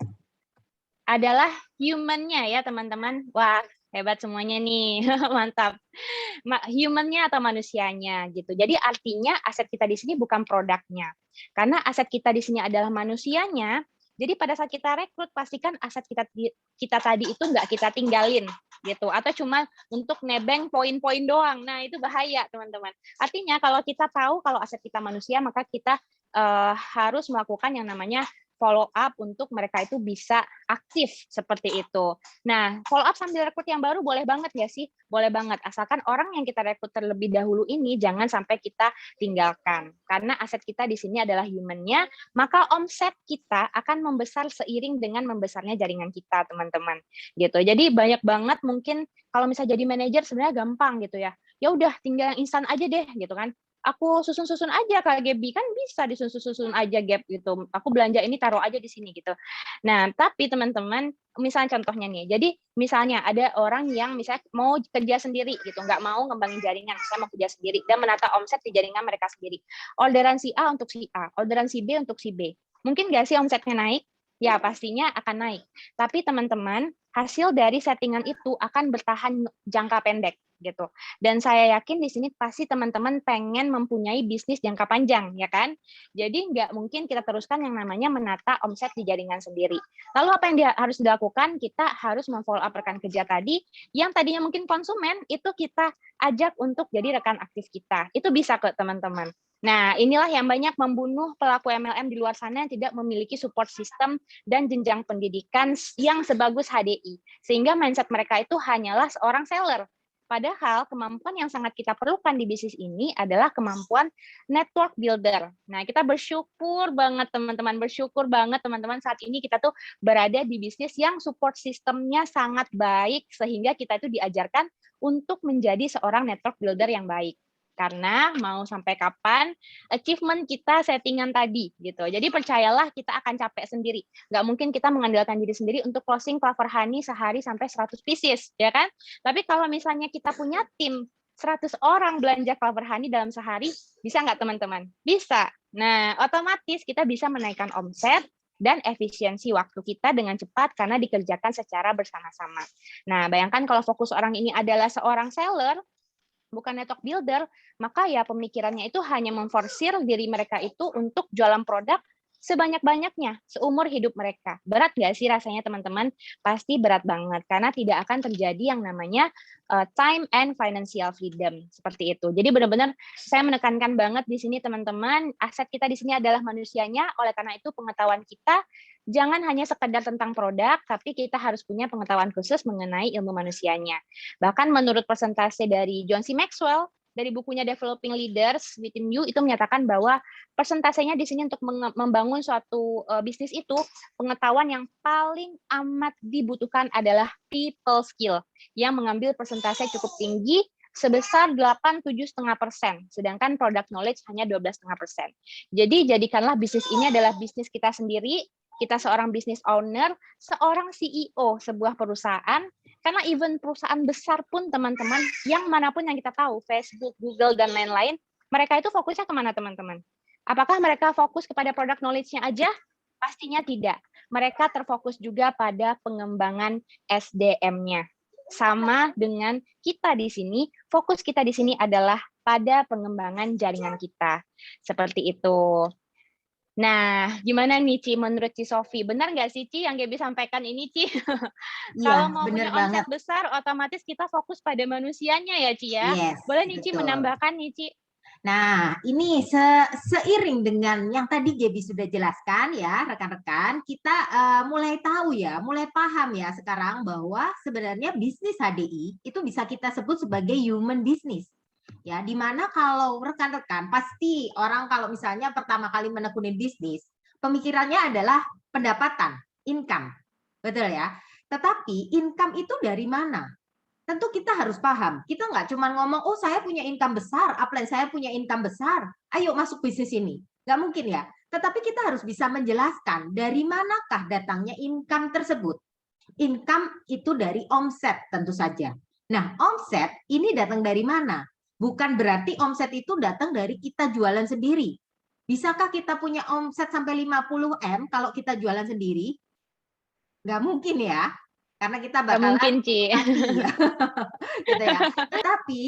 A: Adalah human-nya ya teman-teman. Wah, hebat semuanya nih. Mantap. Human-nya atau manusianya gitu. Jadi artinya aset kita di sini bukan produknya. Karena aset kita di sini adalah manusianya, Jadi pada saat kita rekrut, pastikan aset kita tadi itu nggak kita tinggalin gitu, atau cuma untuk nebeng poin-poin doang. Nah, itu bahaya, teman-teman. Artinya kalau kita tahu kalau aset kita manusia, maka kita harus melakukan yang namanya follow up untuk mereka itu bisa aktif seperti itu. Nah, follow up sambil rekrut yang baru boleh banget ya sih? Boleh banget, asalkan orang yang kita rekrut terlebih dahulu ini jangan sampai kita tinggalkan. Karena aset kita di sini adalah human-nya, maka omset kita akan membesar seiring dengan membesarnya jaringan kita, teman-teman. Gitu. Jadi banyak banget mungkin kalau misalnya jadi manajer sebenarnya gampang gitu ya. Ya udah tinggal yang instan aja deh gitu kan. Aku susun-susun aja Kak Gaby, kan bisa disusun-susun aja Gap gitu. Aku belanja ini taruh aja di sini gitu. Nah, tapi teman-teman, misalnya contohnya nih, jadi misalnya ada orang yang misalnya mau kerja sendiri gitu, nggak mau ngembangin jaringan, saya mau kerja sendiri dan menata omset di jaringan mereka sendiri. Orderan si A untuk si A, orderan si B untuk si B. Mungkin nggak sih omsetnya naik? Ya, pastinya akan naik. Tapi teman-teman, hasil dari settingan itu akan bertahan jangka pendek gitu. Dan saya yakin di sini pasti teman-teman pengen mempunyai bisnis jangka panjang, ya kan? Jadi nggak mungkin kita teruskan yang namanya menata omset di jaringan sendiri. Lalu apa yang harus dilakukan? Kita harus memfollow up rekan kerja tadi, yang tadinya mungkin konsumen, itu kita ajak untuk jadi rekan aktif kita. Itu bisa ke teman-teman. Nah, inilah yang banyak membunuh pelaku MLM di luar sana yang tidak memiliki support system dan jenjang pendidikan yang sebagus HDI. Sehingga mindset mereka itu hanyalah seorang seller. Padahal kemampuan yang sangat kita perlukan di bisnis ini adalah kemampuan network builder. Nah, kita bersyukur banget teman-teman saat ini kita tuh berada di bisnis yang support sistemnya sangat baik sehingga kita itu diajarkan untuk menjadi seorang network builder yang baik. Karena mau sampai kapan achievement kita settingan tadi gitu. Jadi percayalah kita akan capek sendiri. Nggak mungkin kita mengandalkan diri sendiri untuk closing Clover Honey sehari sampai 100 pieces, ya kan? Tapi kalau misalnya kita punya tim 100 orang belanja Clover Honey dalam sehari, bisa nggak teman-teman? Bisa. Nah, otomatis kita bisa menaikkan omset dan efisiensi waktu kita dengan cepat karena dikerjakan secara bersama-sama. Nah, bayangkan kalau fokus orang ini adalah seorang seller, bukan network builder, maka ya pemikirannya itu hanya memforsir diri mereka itu untuk jualan produk sebanyak-banyaknya seumur hidup mereka. Berat nggak sih rasanya teman-teman? Pasti berat banget, karena tidak akan terjadi yang namanya time and financial freedom, seperti itu. Jadi benar-benar saya menekankan banget di sini teman-teman, aset kita di sini adalah manusianya, oleh karena itu pengetahuan kita jangan hanya sekedar tentang produk, tapi kita harus punya pengetahuan khusus mengenai ilmu manusianya. Bahkan menurut persentase dari John C. Maxwell, dari bukunya Developing Leaders Within You, itu menyatakan bahwa persentasenya di sini untuk membangun suatu bisnis itu, pengetahuan yang paling amat dibutuhkan adalah people skill, yang mengambil persentase cukup tinggi, sebesar 87,5%, sedangkan product knowledge hanya 12,5%. Jadi jadikanlah bisnis ini adalah bisnis kita sendiri, kita seorang business owner, seorang CEO sebuah perusahaan, karena even perusahaan besar pun teman-teman, yang manapun yang kita tahu, Facebook, Google, dan lain-lain, mereka itu fokusnya kemana teman-teman? Apakah mereka fokus kepada product knowledge-nya aja? Pastinya tidak. Mereka terfokus juga pada pengembangan SDM-nya. Sama dengan kita di sini, fokus kita di sini adalah pada pengembangan jaringan kita. Seperti itu. Nah, gimana nih Ci, menurut Ci Sofi? Benar nggak sih Ci yang Gaby sampaikan ini Ci? Kalau
B: Iya,
A: mau
B: bener
A: punya omset
B: banget.
A: besar, otomatis kita fokus pada manusianya ya Ci ya?
B: Yes,
A: Boleh nih Ci
B: betul.
A: menambahkan nih Ci?
B: Nah, ini seiring dengan yang tadi Gaby sudah jelaskan ya, rekan-rekan, kita mulai tahu ya, mulai paham ya sekarang bahwa sebenarnya bisnis HDI itu bisa kita sebut sebagai human business. Ya, dimana kalau rekan-rekan pasti orang kalau misalnya pertama kali menekuni bisnis, pemikirannya adalah pendapatan, income. Betul ya? Tetapi income itu dari mana? Tentu kita harus paham. Kita nggak cuma ngomong, oh saya punya income besar, upline saya punya income besar, ayo masuk bisnis ini. Nggak mungkin ya. Tetapi kita harus bisa menjelaskan dari manakah datangnya income tersebut. Income itu dari omset tentu saja. Nah, omset ini datang dari mana? Bukan berarti omset itu datang dari kita jualan sendiri. Bisakah kita punya omset sampai 50 M kalau kita jualan sendiri? Nggak mungkin ya. Karena kita
A: Nggak
B: bakalan
A: mungkin Ci.
B: mati ya. Gitu ya. Tetapi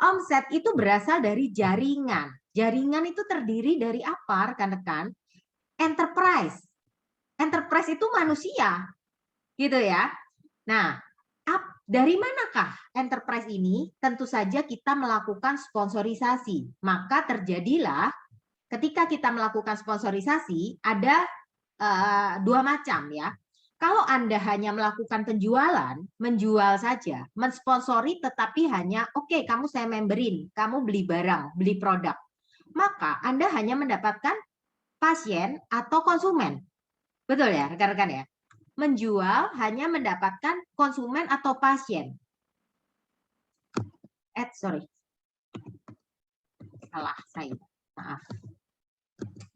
B: omset itu berasal dari jaringan. Jaringan itu terdiri dari apa, rekan-rekan? Enterprise. enterprise itu manusia, gitu ya. Nah, dari manakah enterprise ini? Tentu saja kita melakukan sponsorisasi. Maka terjadilah ketika kita melakukan sponsorisasi ada dua macam ya. Kalau Anda hanya melakukan penjualan, menjual saja, mensponsori tetapi hanya oke, kamu saya memberin, kamu beli barang, beli produk, maka Anda hanya mendapatkan pasien atau konsumen. Betul ya, rekan-rekan ya? Menjual hanya mendapatkan konsumen atau pasien. Sorry. Salah saya. Maaf.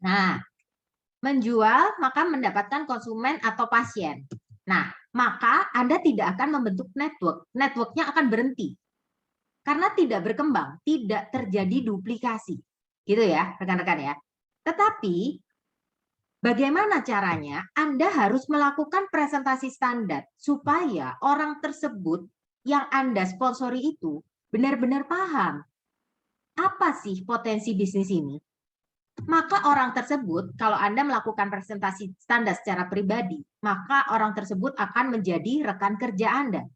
B: Nah, menjual maka mendapatkan konsumen atau pasien. Nah, maka Anda tidak akan membentuk network. Networknya akan berhenti. Karena tidak berkembang, tidak terjadi duplikasi. Gitu ya, rekan-rekan ya. Tetapi, bagaimana caranya? Anda harus melakukan presentasi standar supaya orang tersebut yang Anda sponsori itu benar-benar paham. Apa sih potensi bisnis ini? Maka orang tersebut, kalau Anda melakukan presentasi standar secara pribadi, maka orang tersebut akan menjadi rekan kerja Anda.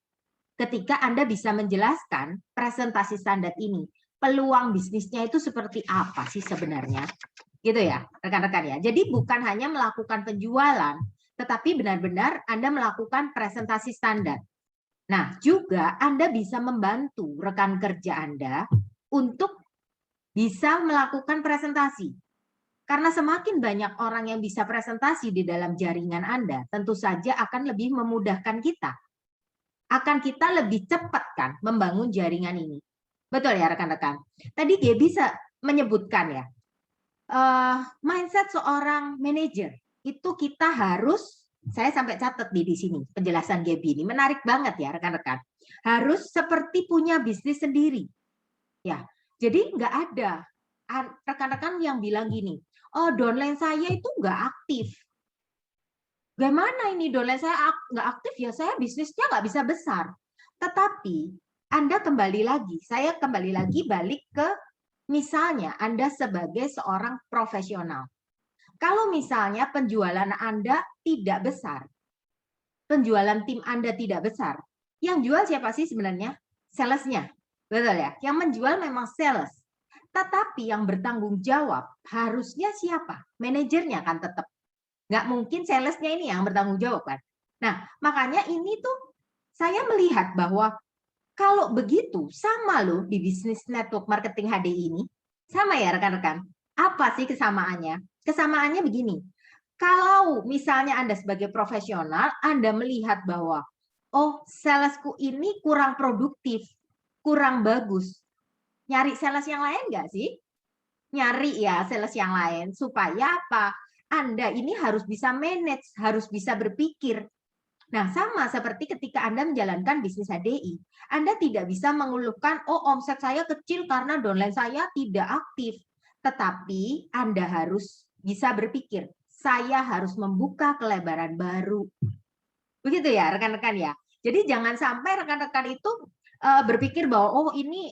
B: Ketika Anda bisa menjelaskan presentasi standar ini, peluang bisnisnya itu seperti apa sih sebenarnya? Gitu ya, rekan-rekan ya. Jadi bukan hanya melakukan penjualan, tetapi benar-benar Anda melakukan presentasi standar. Nah, juga Anda bisa membantu rekan kerja Anda untuk bisa melakukan presentasi. Karena semakin banyak orang yang bisa presentasi di dalam jaringan Anda, tentu saja akan lebih memudahkan kita. Akan kita lebih cepat kan membangun jaringan ini. Betul ya rekan-rekan? Tadi dia bisa menyebutkan ya, mindset seorang manajer itu kita harus, saya sampai catat di sini penjelasan Gaby ini, menarik banget ya rekan-rekan. Harus seperti punya bisnis sendiri. Ya, jadi nggak ada rekan-rekan yang bilang gini, oh downline saya itu nggak aktif. Bagaimana ini downline saya nggak aktif ya, saya bisnisnya nggak bisa besar. Tetapi Anda kembali lagi, saya kembali lagi balik ke misalnya Anda sebagai seorang profesional. Kalau misalnya penjualan Anda tidak besar, penjualan tim Anda tidak besar, yang jual siapa sih sebenarnya? Salesnya, betul ya? Yang menjual memang sales. Tetapi yang bertanggung jawab harusnya siapa? Manajernya kan tetap. Nggak mungkin salesnya ini yang bertanggung jawab kan. Nah, makanya ini tuh saya melihat bahwa kalau begitu sama loh di bisnis network marketing HDI ini. Sama ya rekan-rekan. Apa sih kesamaannya? Kesamaannya begini. Kalau misalnya Anda sebagai profesional, Anda melihat bahwa oh, salesku ini kurang produktif, kurang bagus. Nyari sales yang lain nggak sih? Nyari ya sales yang lain. Supaya apa? Anda ini harus bisa manage, harus bisa berpikir. Nah, sama seperti ketika Anda menjalankan bisnis HDI. Anda tidak bisa mengeluhkan, oh omset saya kecil karena downline saya tidak aktif. Tetapi Anda harus bisa berpikir, saya harus membuka kelebaran baru. Begitu ya rekan-rekan ya. Jadi jangan sampai rekan-rekan itu berpikir bahwa oh ini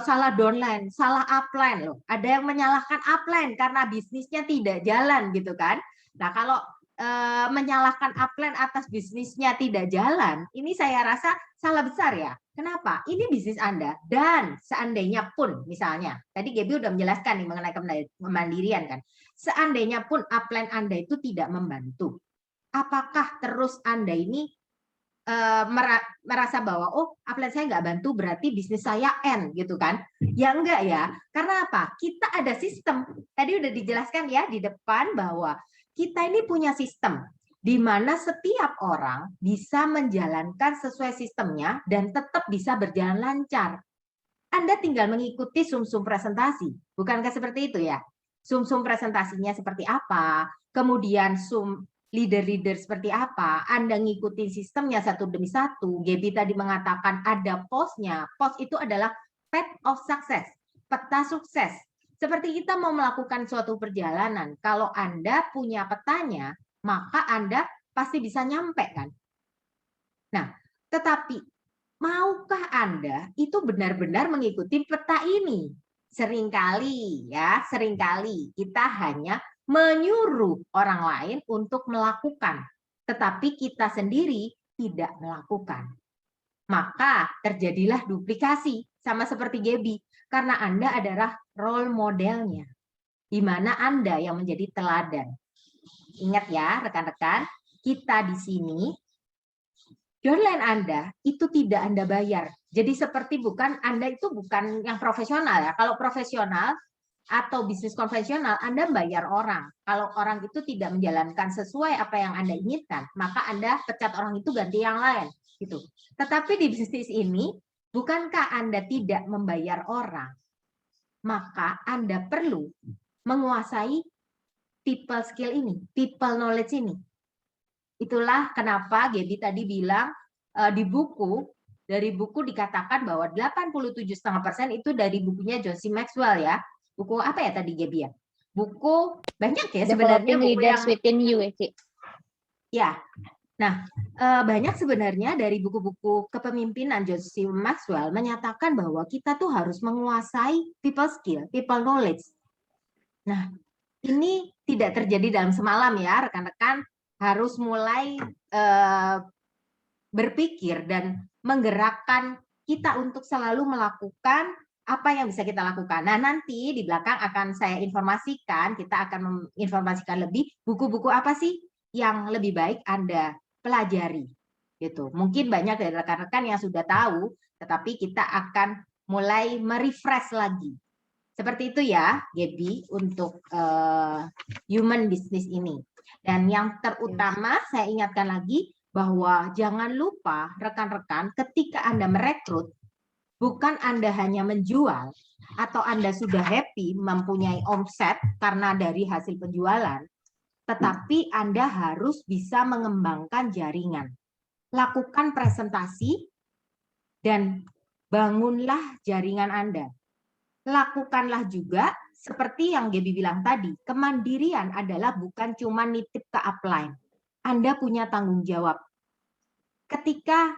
B: salah downline, salah upline loh. Ada yang menyalahkan upline karena bisnisnya tidak jalan gitu kan. Nah, kalau menyalahkan upline atas bisnisnya tidak jalan, ini saya rasa salah besar ya. Kenapa? Ini bisnis Anda dan seandainya pun misalnya, tadi Gaby udah menjelaskan nih mengenai kemandirian kan. Seandainya pun upline Anda itu tidak membantu, apakah terus Anda ini merasa bahwa oh upline saya nggak bantu berarti bisnis saya end gitu kan? Ya enggak ya, karena apa? Kita ada sistem. Tadi udah dijelaskan ya di depan bahwa kita ini punya sistem di mana setiap orang bisa menjalankan sesuai sistemnya dan tetap bisa berjalan lancar. Anda tinggal mengikuti sum-sum presentasi, bukankah seperti itu ya? Sum-sum presentasinya seperti apa? Kemudian sum leader-leader seperti apa, Anda ngikutin sistemnya satu demi satu. Gaby tadi mengatakan ada POS-nya. POS itu adalah path of success, peta sukses. Seperti kita mau melakukan suatu perjalanan, kalau Anda punya petanya, maka Anda pasti bisa nyampe kan. Nah, tetapi maukah Anda itu benar-benar mengikuti peta ini? Seringkali ya, seringkali kita hanya menyuruh orang lain untuk melakukan, tetapi kita sendiri tidak melakukan. Maka terjadilah duplikasi, sama seperti Gaby, karena Anda adalah role modelnya, di mana Anda yang menjadi teladan. Ingat ya, rekan-rekan, kita di sini, downline Anda itu tidak Anda bayar. Jadi seperti Anda itu bukan yang profesional ya. Kalau profesional atau bisnis konvensional, Anda bayar orang. Kalau orang itu tidak menjalankan sesuai apa yang Anda inginkan, maka Anda pecat orang itu ganti yang lain. Gitu. Tetapi di bisnis ini, bukankah Anda tidak membayar orang? Maka Anda perlu menguasai people skill ini, people knowledge ini. Itulah kenapa Gaby tadi bilang dari buku dikatakan bahwa 87,5% itu dari bukunya John C. Maxwell ya. Buku apa ya tadi Gaby ya? Buku banyak ya sebenarnya buku
A: Leaders Within You ya, Ci.
B: Ya. Nah, banyak sebenarnya dari buku-buku kepemimpinan John C. Maxwell menyatakan bahwa kita tuh harus menguasai people skill, people knowledge. Nah, ini tidak terjadi dalam semalam ya, rekan-rekan harus mulai berpikir dan menggerakkan kita untuk selalu melakukan apa yang bisa kita lakukan. Nah, nanti di belakang akan saya informasikan, kita akan menginformasikan lebih buku-buku apa sih yang lebih baik Anda pelajari. Gitu. Mungkin banyak dari rekan-rekan yang sudah tahu, tetapi kita akan mulai merefresh lagi. Seperti itu ya, Gaby, untuk human business ini. Dan yang terutama saya ingatkan lagi bahwa jangan lupa rekan-rekan ketika Anda merekrut, bukan Anda hanya menjual atau Anda sudah happy mempunyai omset karena dari hasil penjualan, tetapi Anda harus bisa mengembangkan jaringan. Lakukan presentasi dan bangunlah jaringan Anda. Lakukanlah juga seperti yang Gaby bilang tadi, kemandirian adalah bukan cuma nitip ke upline. Anda punya tanggung jawab. Ketika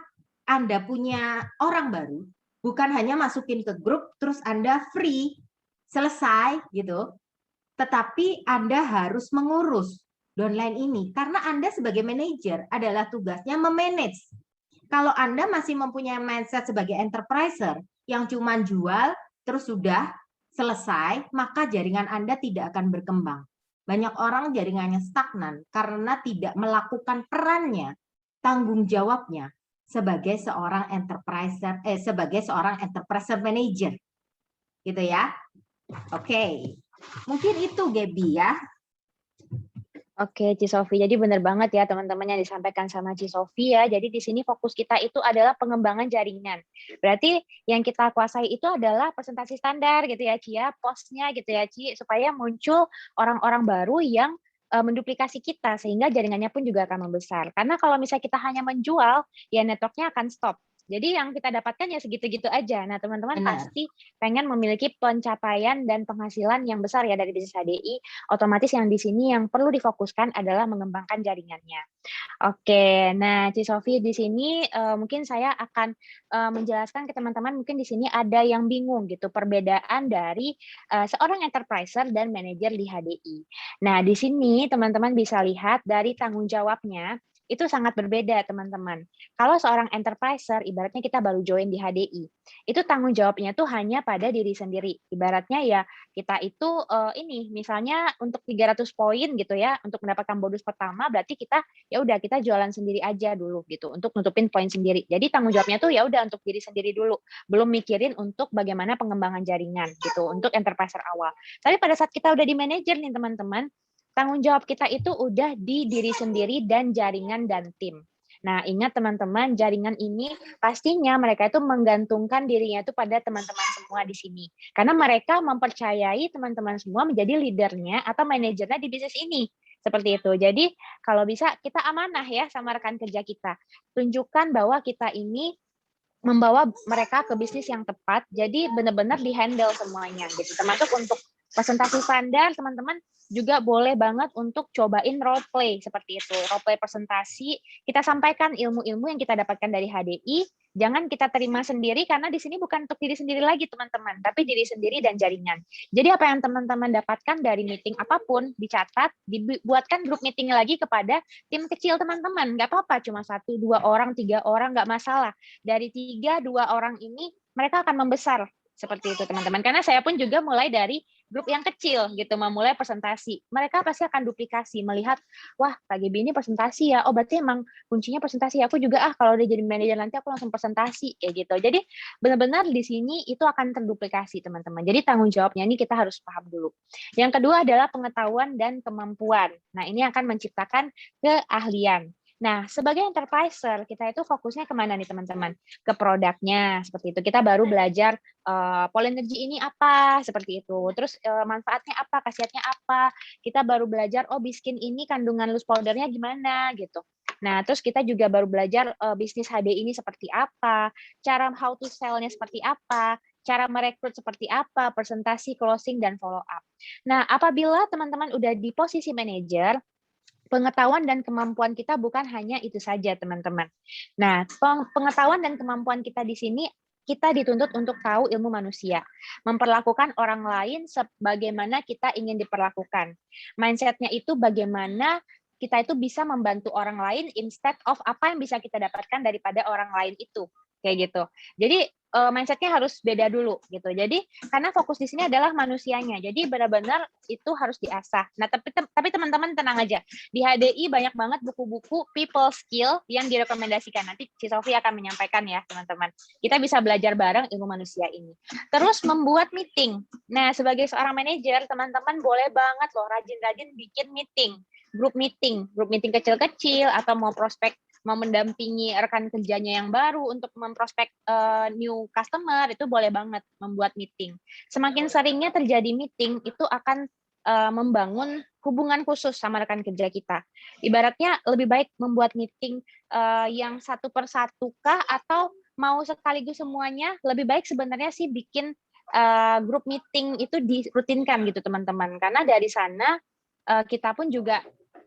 B: Anda punya orang baru, bukan hanya masukin ke grup, terus Anda free, selesai gitu. Tetapi Anda harus mengurus downline ini. Karena Anda sebagai manajer adalah tugasnya memanage. Kalau Anda masih mempunyai mindset sebagai enterpriser yang cuma jual, terus sudah selesai, maka jaringan Anda tidak akan berkembang. Banyak orang jaringannya stagnan karena tidak melakukan perannya, tanggung jawabnya sebagai seorang enterprise manager. Gitu ya. Oke. Mungkin itu Gaby ya.
A: Oke, Ci Sofi. Jadi benar banget ya teman-teman yang disampaikan sama Ci Sofi ya. Jadi di sini fokus kita itu adalah pengembangan jaringan. Berarti yang kita kuasai itu adalah presentasi standar gitu ya, Ci ya, postnya gitu ya, Ci, supaya muncul orang-orang baru yang menduplikasi kita sehingga jaringannya pun juga akan membesar. Karena kalau misalnya kita hanya menjual, ya networknya akan stop. Jadi yang kita dapatkan ya segitu-gitu aja. Nah, teman-teman pasti pengen memiliki pencapaian dan penghasilan yang besar ya dari bisnis HDI. Otomatis yang di sini yang perlu difokuskan adalah mengembangkan jaringannya. Oke, nah Ci Sofi di sini mungkin saya akan menjelaskan ke teman-teman, mungkin di sini ada yang bingung gitu perbedaan dari seorang enterpriser dan manajer di HDI. Nah, di sini teman-teman bisa lihat dari tanggung jawabnya itu sangat berbeda teman-teman. Kalau seorang enterpriser, ibaratnya kita baru join di HDI, itu tanggung jawabnya tuh hanya pada diri sendiri. Ibaratnya ya kita itu misalnya untuk 300 poin gitu ya, untuk mendapatkan bonus pertama, berarti kita ya udah kita jualan sendiri aja dulu gitu, untuk nutupin poin sendiri. Jadi tanggung jawabnya tuh ya udah untuk diri sendiri dulu, belum mikirin untuk bagaimana pengembangan jaringan gitu untuk enterpriser awal. Tapi pada saat kita udah di manajer nih teman-teman, tanggung jawab kita itu udah di diri sendiri dan jaringan dan tim. Nah, ingat teman-teman, jaringan ini pastinya mereka itu menggantungkan dirinya itu pada teman-teman semua di sini. Karena mereka mempercayai teman-teman semua menjadi leadernya atau manajernya di bisnis ini. Seperti itu. Jadi, kalau bisa kita amanah ya sama rekan kerja kita. Tunjukkan bahwa kita ini membawa mereka ke bisnis yang tepat, jadi benar-benar di-handle semuanya gitu. Termasuk untuk presentasi standar, teman-teman juga boleh banget untuk cobain role play seperti itu. Role play presentasi, kita sampaikan ilmu-ilmu yang kita dapatkan dari HDI, jangan kita terima sendiri karena di sini bukan untuk diri sendiri lagi, teman-teman, tapi diri sendiri dan jaringan. Jadi apa yang teman-teman dapatkan dari meeting apapun, dicatat, dibuatkan grup meeting lagi kepada tim kecil teman-teman. Nggak apa-apa, cuma 1, 2 orang, 3 orang, nggak masalah. Dari 3, 2 orang ini, mereka akan membesar. Seperti itu, teman-teman. Karena saya pun juga mulai dari grup yang kecil, gitu, memulai presentasi. Mereka pasti akan duplikasi, melihat, wah, Kak Gaby ini presentasi ya, oh berarti emang kuncinya presentasi. Aku juga, kalau udah jadi manajer nanti aku langsung presentasi, kayak gitu. Jadi, benar-benar di sini itu akan terduplikasi, teman-teman. Jadi, tanggung jawabnya ini kita harus paham dulu. Yang kedua adalah pengetahuan dan kemampuan. Nah, ini akan menciptakan keahlian. Nah, sebagai enterpriser, kita itu fokusnya kemana nih, teman-teman? Ke produknya, seperti itu. Kita baru belajar Polynergy ini apa, seperti itu. Terus manfaatnya apa, khasiatnya apa. Kita baru belajar, oh Biskin ini kandungan loose powdernya gimana, gitu. Nah, terus kita juga baru belajar bisnis HD ini seperti apa, cara how to sell-nya seperti apa, cara merekrut seperti apa, presentasi, closing, dan follow up. Nah, apabila teman-teman udah di posisi manajer, pengetahuan dan kemampuan kita bukan hanya itu saja, teman-teman. Nah, pengetahuan dan kemampuan kita di sini, kita dituntut untuk tahu ilmu manusia, memperlakukan orang lain sebagaimana kita ingin diperlakukan. Mindset-nya itu bagaimana kita itu bisa membantu orang lain instead of apa yang bisa kita dapatkan daripada orang lain itu. Kayak gitu. Jadi mindset-nya harus beda dulu gitu. Jadi karena fokus di sini adalah manusianya. Jadi benar-benar itu harus diasah. Nah, tapi teman-teman tenang aja. Di HDI banyak banget buku-buku people skill yang direkomendasikan. Nanti Ci Sofi akan menyampaikan ya, teman-teman. Kita bisa belajar bareng ilmu manusia ini. Terus membuat meeting. Nah, sebagai seorang manajer, teman-teman boleh banget loh rajin-rajin bikin meeting, grup meeting kecil-kecil atau mau prospek, mau mendampingi rekan kerjanya yang baru untuk memprospek new customer, itu boleh banget membuat meeting. Semakin seringnya terjadi meeting, itu akan membangun hubungan khusus sama rekan kerja kita. Ibaratnya lebih baik membuat meeting yang 1 per 1 kah, atau mau sekaligus semuanya, lebih baik sebenarnya sih bikin grup meeting itu dirutinkan gitu, teman-teman. Karena dari sana kita pun juga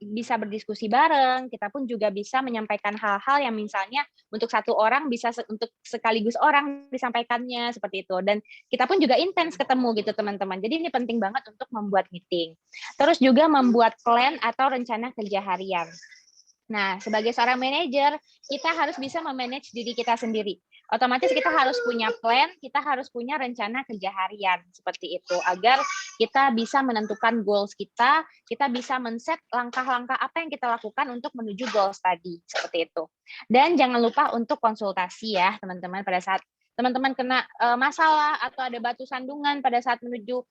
A: bisa berdiskusi bareng, kita pun juga bisa menyampaikan hal-hal yang misalnya untuk 1 orang bisa untuk sekaligus orang disampaikannya, seperti itu. Dan kita pun juga intens ketemu gitu, teman-teman. Jadi ini penting banget untuk membuat meeting. Terus juga membuat plan atau rencana kerja harian. Nah, sebagai seorang manajer, kita harus bisa memanage diri kita sendiri. Otomatis kita harus punya plan, kita harus punya rencana kerja harian, seperti itu, agar kita bisa menentukan goals kita bisa men-set langkah-langkah apa yang kita lakukan untuk menuju goals tadi, seperti itu. Dan jangan lupa untuk konsultasi ya, teman-teman, pada saat teman-teman kena masalah atau ada batu sandungan pada saat menuju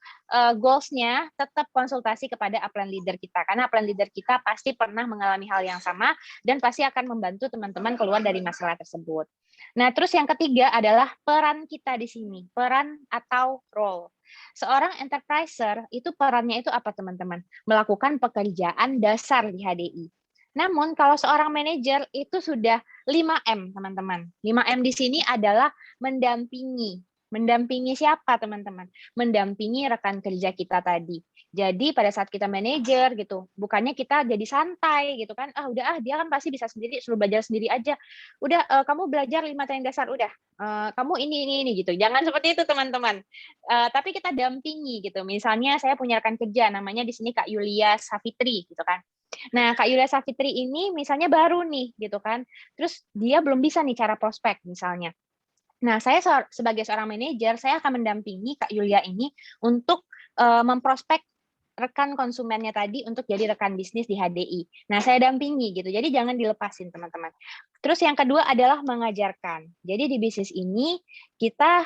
A: goals-nya, tetap konsultasi kepada upline leader kita. Karena upline leader kita pasti pernah mengalami hal yang sama dan pasti akan membantu teman-teman keluar dari masalah tersebut. Nah, terus yang ketiga adalah peran kita di sini, peran atau role. Seorang enterpriser itu perannya itu apa, teman-teman? Melakukan pekerjaan dasar di HDI. Namun kalau seorang manajer itu sudah 5M, teman-teman. 5M di sini adalah mendampingi. Mendampingi siapa, teman-teman? Mendampingi rekan kerja kita tadi. Jadi pada saat kita manajer gitu, bukannya kita jadi santai gitu kan, udah dia kan pasti bisa sendiri, suruh belajar sendiri aja. Udah kamu belajar 5 teknik dasar, udah kamu ini gitu. Jangan seperti itu, teman-teman. Tapi kita dampingi gitu. Misalnya saya punya rekan kerja namanya di sini Kak Yulia Safitri gitu kan. Nah, Kak Yulia Safitri ini misalnya baru nih gitu kan. Terus dia belum bisa nih cara prospek misalnya. Nah, saya sebagai seorang manajer, saya akan mendampingi Kak Yulia ini untuk memprospek rekan konsumennya tadi untuk jadi rekan bisnis di HDI. Nah, saya dampingi gitu. Jadi jangan dilepasin, teman-teman. Terus yang kedua adalah mengajarkan. Jadi di bisnis ini kita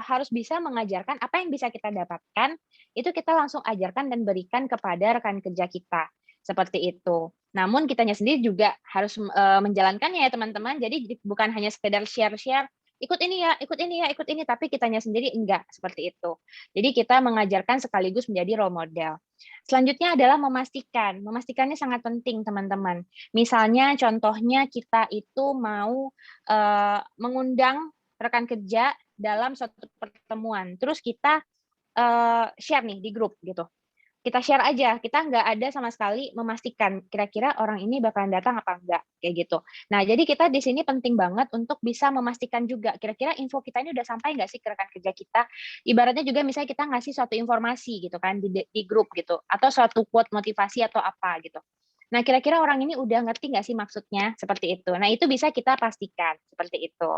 A: harus bisa mengajarkan apa yang bisa kita dapatkan, itu kita langsung ajarkan dan berikan kepada rekan kerja kita. Seperti itu. Namun kitanya sendiri juga harus menjalankannya ya, teman-teman. Jadi bukan hanya sekedar share-share, ikut ini, tapi kitanya sendiri enggak, seperti itu. Jadi kita mengajarkan sekaligus menjadi role model. Selanjutnya adalah memastikan. Memastikannya sangat penting, teman-teman. Misalnya contohnya kita itu mau mengundang rekan kerja dalam suatu pertemuan. Terus kita share nih di grup gitu. Kita share aja, kita nggak ada sama sekali memastikan kira-kira orang ini bakalan datang apa enggak, kayak gitu. Nah, jadi kita di sini penting banget untuk bisa memastikan juga kira-kira info kita ini udah sampai nggak sih ke rekan kerja kita. Ibaratnya juga misalnya kita ngasih suatu informasi gitu kan di grup gitu, atau suatu quote motivasi atau apa gitu. Nah, kira-kira orang ini udah ngerti nggak sih maksudnya? Seperti itu. Nah, itu bisa kita pastikan seperti itu.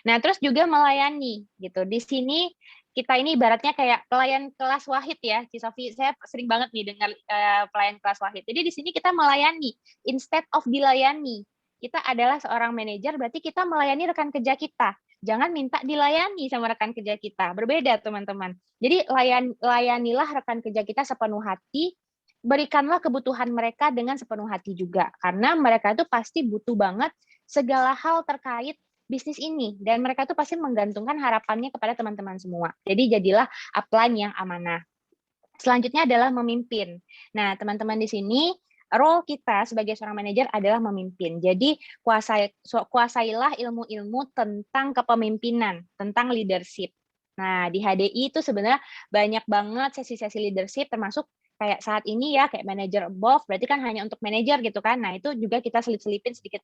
A: Nah, terus juga melayani gitu. Di sini kita ini ibaratnya kayak pelayan kelas wahid ya, Ci Sofi. Saya sering banget nih dengar pelayan kelas wahid. Jadi di sini kita melayani instead of dilayani. Kita adalah seorang manajer, berarti kita melayani rekan kerja kita. Jangan minta dilayani sama rekan kerja kita. Berbeda, teman-teman. Jadi layanilah rekan kerja kita sepenuh hati, berikanlah kebutuhan mereka dengan sepenuh hati juga. Karena mereka itu pasti butuh banget segala hal terkait bisnis ini, dan mereka tuh pasti menggantungkan harapannya kepada teman-teman semua. Jadi jadilah upline yang amanah. Selanjutnya adalah memimpin. Nah, teman-teman di sini role kita sebagai seorang manajer adalah memimpin. Jadi kuasailah ilmu-ilmu tentang kepemimpinan, tentang leadership. Nah, di HDI itu sebenarnya banyak banget sesi-sesi leadership, termasuk kayak saat ini ya, kayak manager above, berarti kan hanya untuk manajer gitu kan. Nah, itu juga kita selip-selipin sedikit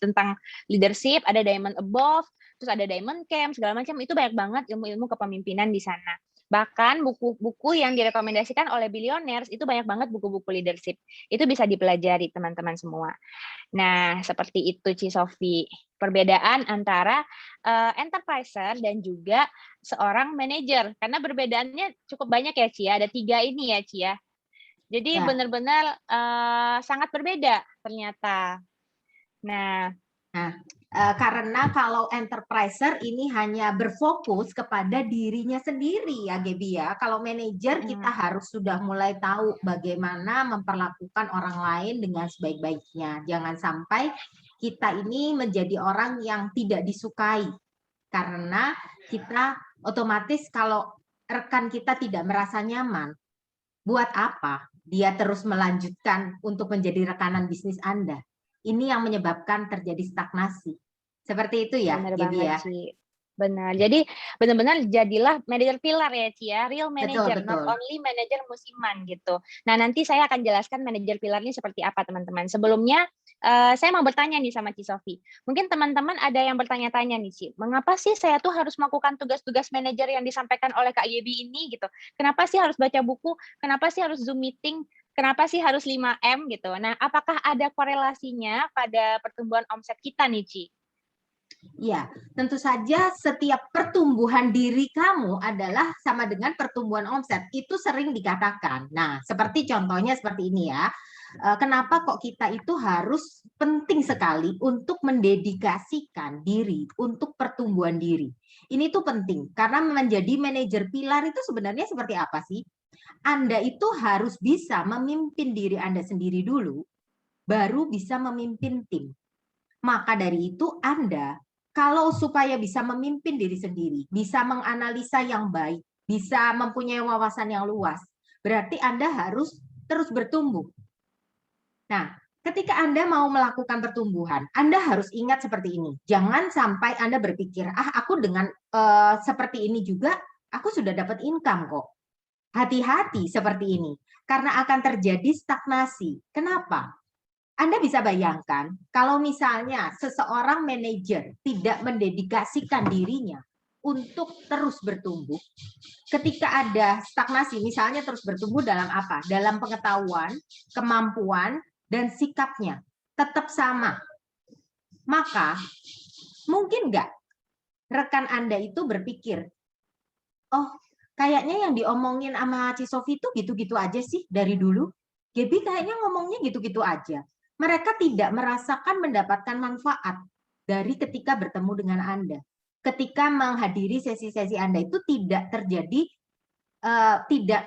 A: tentang leadership, ada diamond above, terus ada diamond camp, segala macam. Itu banyak banget ilmu-ilmu kepemimpinan di sana. Bahkan buku-buku yang direkomendasikan oleh Billionaires itu banyak banget buku-buku leadership. Itu bisa dipelajari teman-teman semua. Nah, seperti itu Ci Sofi. Perbedaan antara enterpriser dan juga seorang manajer. Karena perbedaannya cukup banyak ya Ci, ada 3 ini ya Ci ya. Jadi benar-benar sangat berbeda ternyata. Nah,
B: karena kalau enterpriser ini hanya berfokus kepada dirinya sendiri ya Gebi ya. Kalau manajer kita harus sudah mulai tahu bagaimana memperlakukan orang lain dengan sebaik-baiknya. Jangan sampai kita ini menjadi orang yang tidak disukai. Karena kita otomatis kalau rekan kita tidak merasa nyaman, buat apa dia terus melanjutkan untuk menjadi rekanan bisnis Anda? Ini yang menyebabkan terjadi stagnasi. Seperti itu ya,
A: benar
B: Gaby ya.
A: Ci. Benar. Jadi benar-benar jadilah manajer pilar ya Ci ya, real manager, not only manajer musiman gitu. Nah, nanti saya akan jelaskan manajer pilar ini seperti apa teman-teman. Sebelumnya saya mau bertanya nih sama Ci Sofi. Mungkin teman-teman ada yang bertanya-tanya nih Ci, mengapa sih saya tuh harus melakukan tugas-tugas manajer yang disampaikan oleh Kak Gaby ini gitu? Kenapa sih harus baca buku? Kenapa sih harus Zoom meeting? Kenapa sih harus 5M gitu? Nah, apakah ada korelasinya pada pertumbuhan omset kita nih Ci?
B: Ya, tentu saja setiap pertumbuhan diri kamu adalah sama dengan pertumbuhan omset. Itu sering dikatakan. Nah, seperti contohnya seperti ini ya. Kenapa kok kita itu harus penting sekali untuk mendedikasikan diri untuk pertumbuhan diri. Ini tuh penting karena menjadi manajer pilar itu sebenarnya seperti apa sih? Anda itu harus bisa memimpin diri Anda sendiri dulu, baru bisa memimpin tim. Maka dari itu Anda, kalau supaya bisa memimpin diri sendiri, bisa menganalisa yang baik, bisa mempunyai wawasan yang luas, berarti Anda harus terus bertumbuh. Nah, ketika Anda mau melakukan pertumbuhan, Anda harus ingat seperti ini. Jangan sampai Anda berpikir, aku dengan seperti ini juga, aku sudah dapat income kok. Hati-hati seperti ini, karena akan terjadi stagnasi. Kenapa? Anda bisa bayangkan, kalau misalnya seseorang manajer tidak mendedikasikan dirinya untuk terus bertumbuh, ketika ada stagnasi, misalnya terus bertumbuh dalam apa? Dalam pengetahuan, kemampuan, dan sikapnya tetap sama. Maka, mungkin nggak rekan Anda itu berpikir, oh, kayaknya yang diomongin sama Ci Sofi itu gitu-gitu aja sih dari dulu. Gaby kayaknya ngomongnya gitu-gitu aja. Mereka tidak merasakan mendapatkan manfaat dari ketika bertemu dengan Anda. Ketika menghadiri sesi-sesi Anda itu tidak terjadi,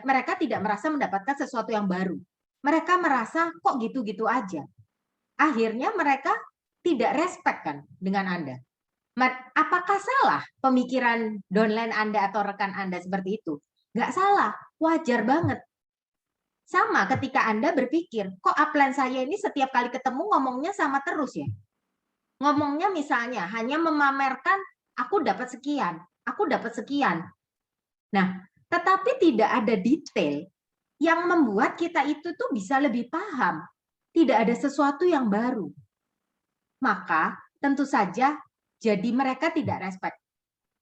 B: mereka tidak merasa mendapatkan sesuatu yang baru. Mereka merasa kok gitu-gitu aja. Akhirnya mereka tidak respect kan dengan Anda. Apakah salah pemikiran downline Anda atau rekan Anda seperti itu? Nggak salah, wajar banget. Sama ketika Anda berpikir, kok upline saya ini setiap kali ketemu ngomongnya sama terus ya? Ngomongnya misalnya hanya memamerkan, aku dapat sekian, aku dapat sekian. Nah, Tetapi tidak ada detail yang membuat kita itu tuh bisa lebih paham. Tidak ada sesuatu yang baru. Maka tentu saja jadi mereka tidak respect.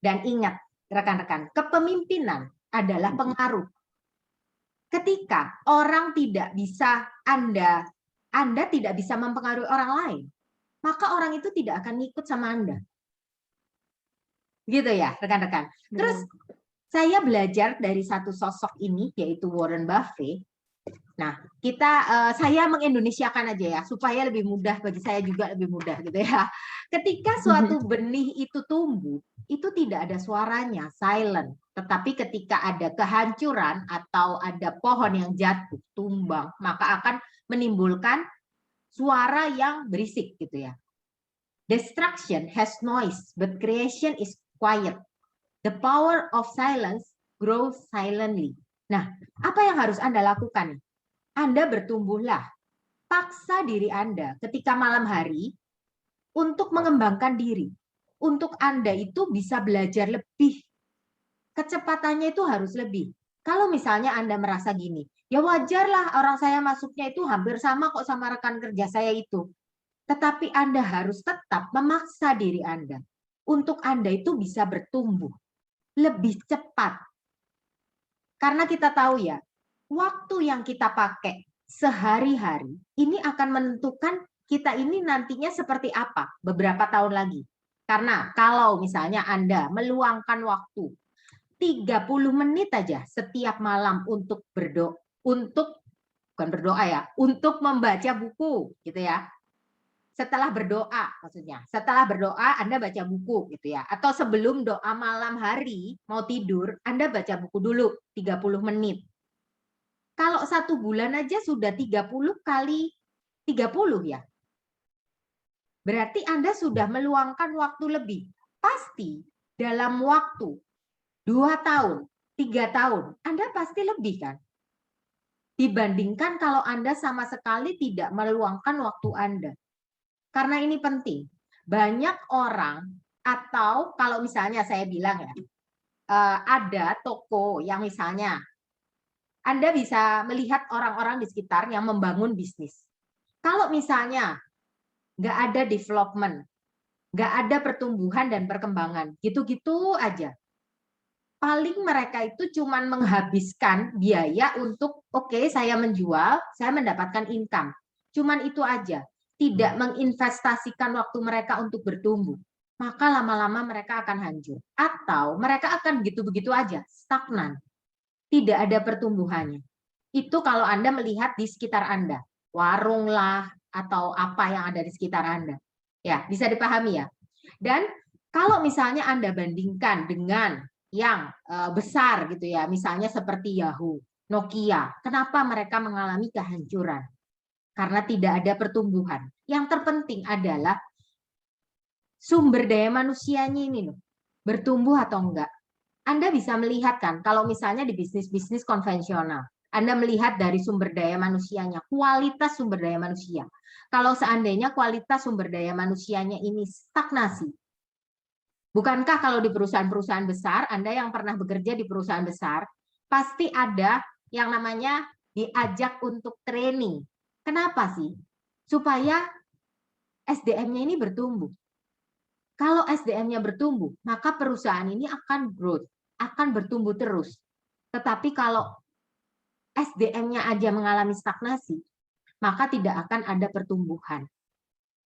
B: Dan ingat rekan-rekan, kepemimpinan adalah pengaruh. Ketika orang tidak bisa Anda tidak bisa mempengaruhi orang lain, maka orang itu tidak akan ikut sama Anda. Gitu ya, rekan-rekan. Terus saya belajar dari satu sosok ini, yaitu Warren Buffett. Nah, saya mengindonesiakan aja ya, supaya lebih mudah bagi saya juga lebih mudah gitu ya. Ketika suatu benih itu tumbuh, itu tidak ada suaranya, silent. Tetapi ketika ada kehancuran atau ada pohon yang jatuh, tumbang, maka akan menimbulkan suara yang berisik gitu ya. Destruction has noise, but creation is quiet. The power of silence grows silently. Nah, apa yang harus Anda lakukan? Anda bertumbuhlah. Paksa diri Anda ketika malam hari untuk mengembangkan diri. Untuk Anda itu bisa belajar lebih. Kecepatannya itu harus lebih. Kalau misalnya Anda merasa gini, ya wajarlah orang saya masuknya itu hampir sama kok sama rekan kerja saya itu. Tetapi Anda harus tetap memaksa diri Anda untuk Anda itu bisa bertumbuh lebih cepat. Karena kita tahu ya, waktu yang kita pakai sehari-hari ini akan menentukan kita ini nantinya seperti apa beberapa tahun lagi. Karena kalau misalnya Anda meluangkan waktu 30 menit aja setiap malam untuk bukan berdoa ya, untuk membaca buku gitu ya. Setelah berdoa maksudnya. Setelah berdoa Anda baca buku gitu ya. Atau sebelum doa malam hari mau tidur, Anda baca buku dulu 30 menit. Kalau 1 bulan aja sudah 30 kali 30 ya. Berarti Anda sudah meluangkan waktu lebih. Pasti dalam waktu 2 tahun, 3 tahun, Anda pasti lebih kan? Dibandingkan kalau Anda sama sekali tidak meluangkan waktu Anda. Karena ini penting. Banyak orang, atau kalau misalnya saya bilang ya, ada toko yang misalnya Anda bisa melihat orang-orang di sekitar yang membangun bisnis. Kalau misalnya nggak ada development, nggak ada pertumbuhan dan perkembangan, gitu-gitu aja. Paling mereka itu cuma menghabiskan biaya untuk, oke, saya menjual, saya mendapatkan income. Cuman itu aja. Tidak menginvestasikan waktu mereka untuk bertumbuh, maka lama-lama mereka akan hancur. Atau mereka akan begitu-begitu aja, stagnan. Tidak ada pertumbuhannya. Itu kalau Anda melihat di sekitar Anda. Warung lah, atau apa yang ada di sekitar Anda. Ya, bisa dipahami ya. Dan kalau misalnya Anda bandingkan dengan yang besar gitu ya, misalnya seperti Yahoo, Nokia, kenapa mereka mengalami kehancuran? Karena tidak ada pertumbuhan. Yang terpenting adalah sumber daya manusianya ini loh, bertumbuh atau enggak. Anda bisa melihat kan, kalau misalnya di bisnis-bisnis konvensional, Anda melihat dari sumber daya manusianya, kualitas sumber daya manusia. Kalau seandainya kualitas sumber daya manusianya ini stagnasi, bukankah kalau di perusahaan-perusahaan besar, Anda yang pernah bekerja di perusahaan besar, pasti ada yang namanya diajak untuk training. Kenapa sih? Supaya SDM-nya ini bertumbuh. Kalau SDM-nya bertumbuh, maka perusahaan ini akan growth, akan bertumbuh terus. Tetapi kalau SDM-nya aja mengalami stagnasi, maka tidak akan ada pertumbuhan.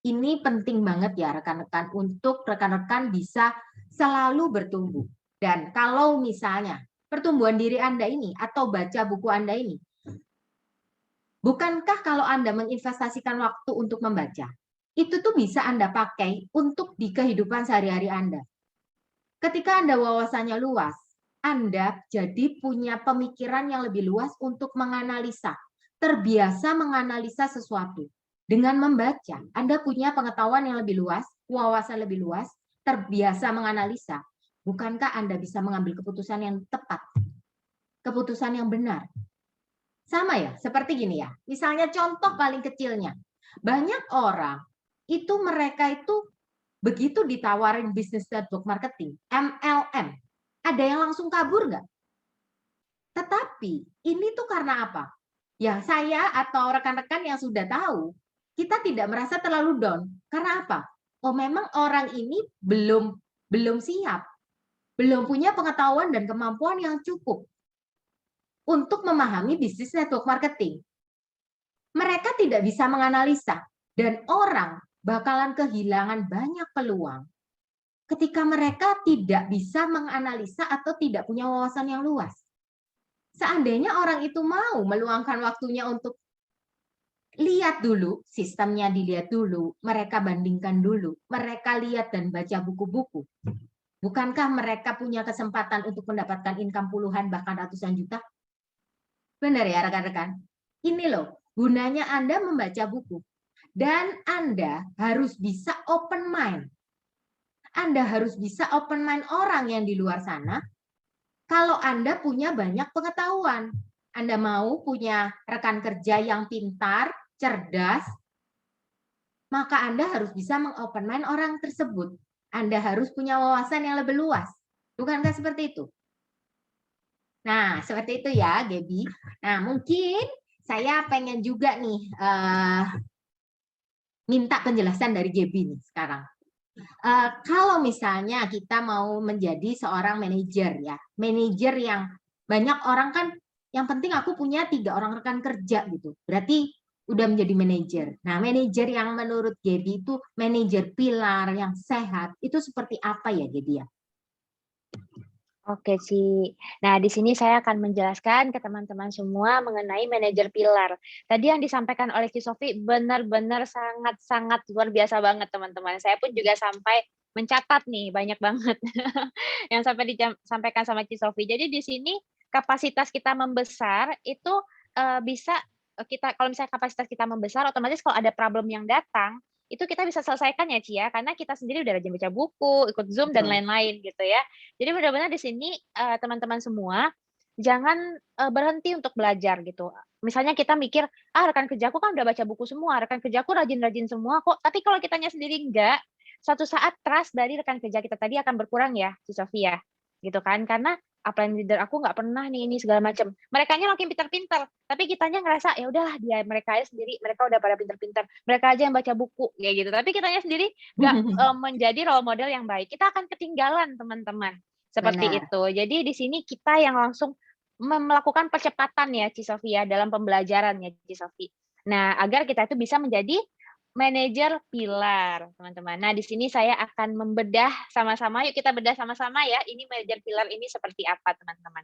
B: Ini penting banget ya rekan-rekan, untuk rekan-rekan bisa selalu bertumbuh. Dan kalau misalnya pertumbuhan diri Anda ini atau baca buku Anda ini, bukankah kalau Anda menginvestasikan waktu untuk membaca, itu tuh bisa Anda pakai untuk di kehidupan sehari-hari Anda. Ketika Anda wawasannya luas, Anda jadi punya pemikiran yang lebih luas untuk menganalisa, terbiasa menganalisa sesuatu. Dengan membaca, Anda punya pengetahuan yang lebih luas, wawasan lebih luas, terbiasa menganalisa. Bukankah Anda bisa mengambil keputusan yang tepat, keputusan yang benar? Sama ya, seperti gini ya. Misalnya contoh paling kecilnya, banyak orang itu mereka itu begitu ditawarin business network marketing, MLM, ada yang langsung kabur nggak? Tetapi ini tuh karena apa? Ya saya atau rekan-rekan yang sudah tahu, kita tidak merasa terlalu down. Karena apa? Oh memang orang ini belum siap, belum punya pengetahuan dan kemampuan yang cukup untuk memahami bisnis network marketing. Mereka tidak bisa menganalisa dan orang bakalan kehilangan banyak peluang ketika mereka tidak bisa menganalisa atau tidak punya wawasan yang luas. Seandainya orang itu mau meluangkan waktunya untuk lihat dulu, sistemnya dilihat dulu, mereka bandingkan dulu, mereka lihat dan baca buku-buku. Bukankah mereka punya kesempatan untuk mendapatkan income puluhan bahkan ratusan juta? Benar ya rekan-rekan? Ini loh, gunanya Anda membaca buku. Dan Anda harus bisa open mind. Anda harus bisa open mind orang yang di luar sana kalau Anda punya banyak pengetahuan. Anda mau punya rekan kerja yang pintar, cerdas, maka Anda harus bisa mengopen mind orang tersebut. Anda harus punya wawasan yang lebih luas. Bukankah seperti itu? Nah, seperti itu ya, Gaby. Nah, mungkin saya pengen juga nih minta penjelasan dari Gaby nih sekarang. Kalau misalnya kita mau menjadi seorang manajer ya, manajer yang banyak orang kan, yang penting aku punya 3 orang rekan kerja gitu, berarti udah menjadi manajer. Nah, manajer yang menurut Gaby itu manajer pilar yang sehat itu seperti apa ya Gaby ya?
A: Oke, Ci. Nah, di sini saya akan menjelaskan ke teman-teman semua mengenai manajer pilar. Tadi yang disampaikan oleh Ci Sofi benar-benar sangat-sangat luar biasa banget, teman-teman. Saya pun juga sampai mencatat nih, banyak banget yang sampai disampaikan sama Ci Sofi. Jadi di sini kapasitas kita membesar itu bisa kita kalau misalnya kapasitas kita membesar, otomatis kalau ada problem yang datang, itu kita bisa selesaikan ya, Ci, ya, karena kita sendiri udah rajin baca buku, ikut Zoom, dan
B: Betul.
A: lain-lain gitu ya. Jadi benar-benar di sini, teman-teman semua, jangan, berhenti untuk belajar gitu. Misalnya kita mikir, "Ah, rekan kerjaku kan udah baca buku semua, rekan kerjaku rajin-rajin semua kok." Tapi kalau kitanya sendiri enggak, suatu saat trust dari rekan kerja kita tadi akan berkurang ya, si Sofia, gitu kan. Karena upline leader aku nggak pernah nih ini segala macam. Merekanya makin pintar-pintar, tapi kitanya ngerasa, "Ya udahlah dia mereka aja sendiri, mereka udah pada pintar-pintar, mereka aja yang baca buku," kayak gitu. Tapi kitanya sendiri nggak, menjadi role model yang baik. Kita akan ketinggalan teman-teman. Seperti
B: Benar.
A: itu. Jadi di sini kita yang langsung melakukan percepatan ya, Ci Sofi ya, dalam pembelajaran ya, Ci Sofi. Nah, agar kita itu bisa menjadi manajer pilar, teman-teman. Nah, di sini saya akan membedah sama-sama, yuk kita bedah sama-sama ya, ini manajer pilar ini seperti apa, teman-teman.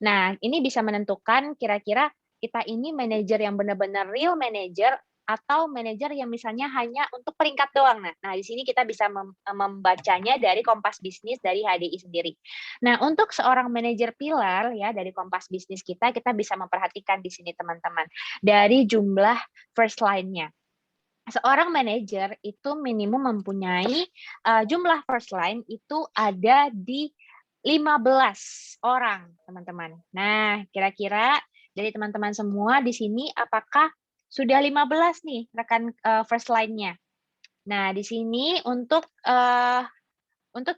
A: Nah, ini bisa menentukan kira-kira kita ini manajer yang benar-benar real manager atau manajer yang misalnya hanya untuk peringkat doang. Nah, di sini kita bisa membacanya dari Kompas Bisnis dari HDI sendiri. Nah, untuk seorang manajer pilar ya dari Kompas Bisnis kita bisa memperhatikan di sini teman-teman dari jumlah first line-nya. Seorang manajer itu minimum mempunyai jumlah first line itu ada di 15 orang, teman-teman. Nah, kira-kira dari teman-teman semua di sini apakah sudah 15 nih rekan first line-nya? Nah, di sini untuk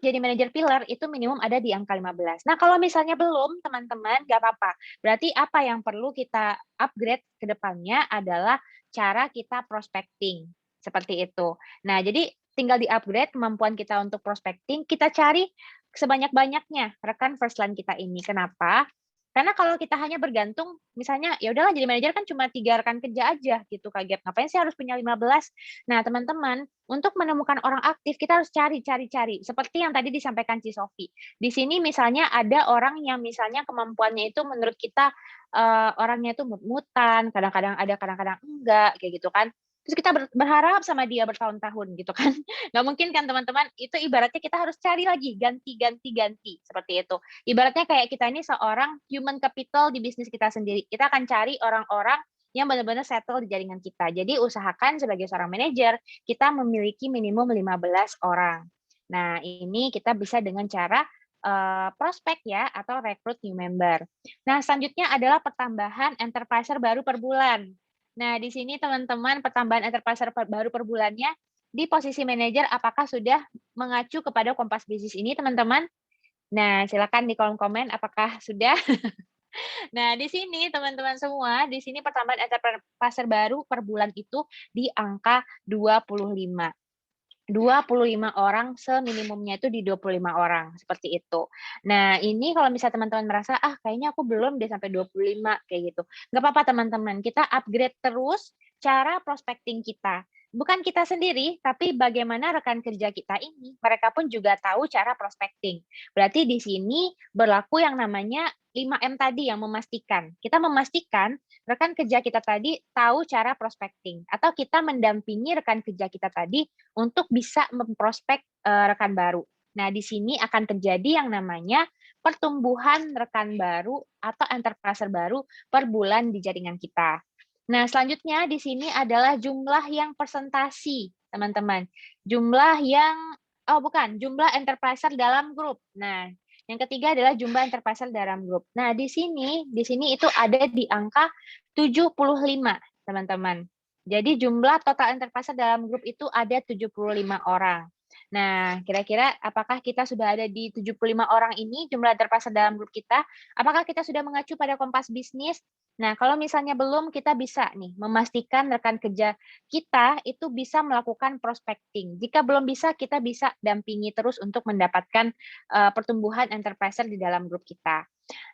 A: jadi manajer pilar itu minimum ada di angka 15. Nah, kalau misalnya belum, teman-teman, nggak apa-apa. Berarti apa yang perlu kita upgrade ke depannya adalah cara kita prospecting, seperti itu. Nah, jadi tinggal di-upgrade kemampuan kita untuk prospecting, kita cari sebanyak-banyaknya rekan first line kita ini. Kenapa? Karena kalau kita hanya bergantung, misalnya, ya udahlah jadi manajer kan cuma 3 rekan kerja aja gitu, kaget. Ngapain sih harus punya 15? Nah, teman-teman, untuk menemukan orang aktif, kita harus cari. Seperti yang tadi disampaikan Ci Sofi. Di sini misalnya ada orang yang misalnya kemampuannya itu menurut kita, orangnya itu mut-mutan, kadang-kadang ada, kadang-kadang enggak, kayak gitu kan. Terus kita berharap sama dia bertahun-tahun gitu kan. Nggak mungkin kan teman-teman, itu ibaratnya kita harus cari lagi, ganti, seperti itu. Ibaratnya kayak kita ini seorang human capital di bisnis kita sendiri. Kita akan cari orang-orang yang benar-benar settle di jaringan kita. Jadi usahakan sebagai seorang manajer, kita memiliki minimum 15 orang. Nah, ini kita bisa dengan cara prospek ya, atau rekrut new member. Nah, selanjutnya adalah pertambahan enterpriser baru per bulan. Nah, di sini teman-teman pertambahan enterpriser baru per bulannya di posisi manajer apakah sudah mengacu kepada Kompas Bisnis ini, teman-teman? Nah, silakan di kolom komen apakah sudah. Nah, di sini teman-teman semua, di sini pertambahan enterpriser baru per bulan itu di angka 25. 25 orang, seminimumnya itu di 25 orang, seperti itu. Nah, ini kalau misalnya teman-teman merasa, "Ah, kayaknya aku belum deh sampai 25," kayak gitu. Nggak apa-apa teman-teman, kita upgrade terus cara prospecting kita. Bukan kita sendiri, tapi bagaimana rekan kerja kita ini, mereka pun juga tahu cara prospecting. Berarti di sini berlaku yang namanya 5M tadi yang memastikan. Kita memastikan rekan kerja kita tadi tahu cara prospecting, atau kita mendampingi rekan kerja kita tadi untuk bisa memprospek rekan baru. Nah, di sini akan terjadi yang namanya pertumbuhan rekan baru atau enterpriser baru per bulan di jaringan kita. Nah, selanjutnya di sini adalah jumlah yang presentasi, teman-teman. Jumlah yang jumlah enterpriser dalam grup. Nah, yang ketiga adalah jumlah enterpriser dalam grup. Nah, di sini itu ada di angka 75, teman-teman. Jadi jumlah total enterpriser dalam grup itu ada 75 orang. Nah, kira-kira apakah kita sudah ada di 75 orang ini, jumlah enterpriser dalam grup kita? Apakah kita sudah mengacu pada Kompas Bisnis? Nah, kalau misalnya belum, kita bisa nih memastikan rekan kerja kita itu bisa melakukan prospecting. Jika belum bisa, kita bisa dampingi terus untuk mendapatkan pertumbuhan enterpriser di dalam grup kita.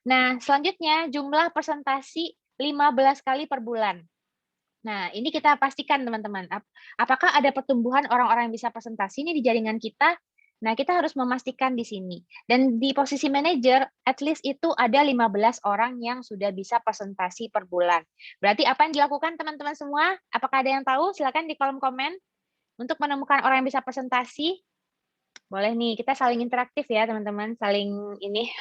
A: Nah, selanjutnya jumlah presentasi 15 kali per bulan. Nah, ini kita pastikan teman-teman, apakah ada pertumbuhan orang-orang yang bisa presentasi ini di jaringan kita? Nah, kita harus memastikan di sini. Dan di posisi manajer, at least itu ada 15 orang yang sudah bisa presentasi per bulan. Berarti apa yang dilakukan teman-teman semua? Apakah ada yang tahu? Silakan di kolom komen untuk menemukan orang yang bisa presentasi. Boleh nih, kita saling interaktif ya teman-teman, saling ini.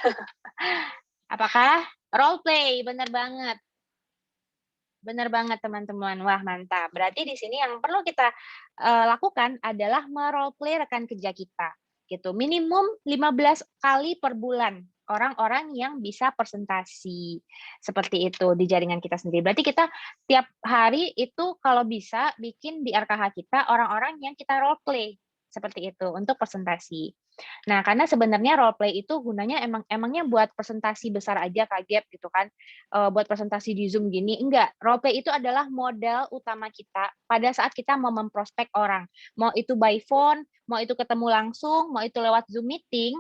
A: Apakah? Role play, benar banget. Benar banget teman-teman. Wah, mantap. Berarti di sini yang perlu kita lakukan adalah merole play rekan kerja kita gitu. Minimum 15 kali per bulan orang-orang yang bisa presentasi. Seperti itu di jaringan kita sendiri. Berarti kita tiap hari itu kalau bisa bikin di RKH kita orang-orang yang kita role play seperti itu untuk presentasi. Nah, karena sebenarnya role play itu gunanya emangnya buat presentasi besar aja kaget gitu kan, buat presentasi di Zoom gini, enggak. Role play itu adalah modal utama kita pada saat kita mau memprospek orang. Mau itu by phone, mau itu ketemu langsung, mau itu lewat Zoom meeting,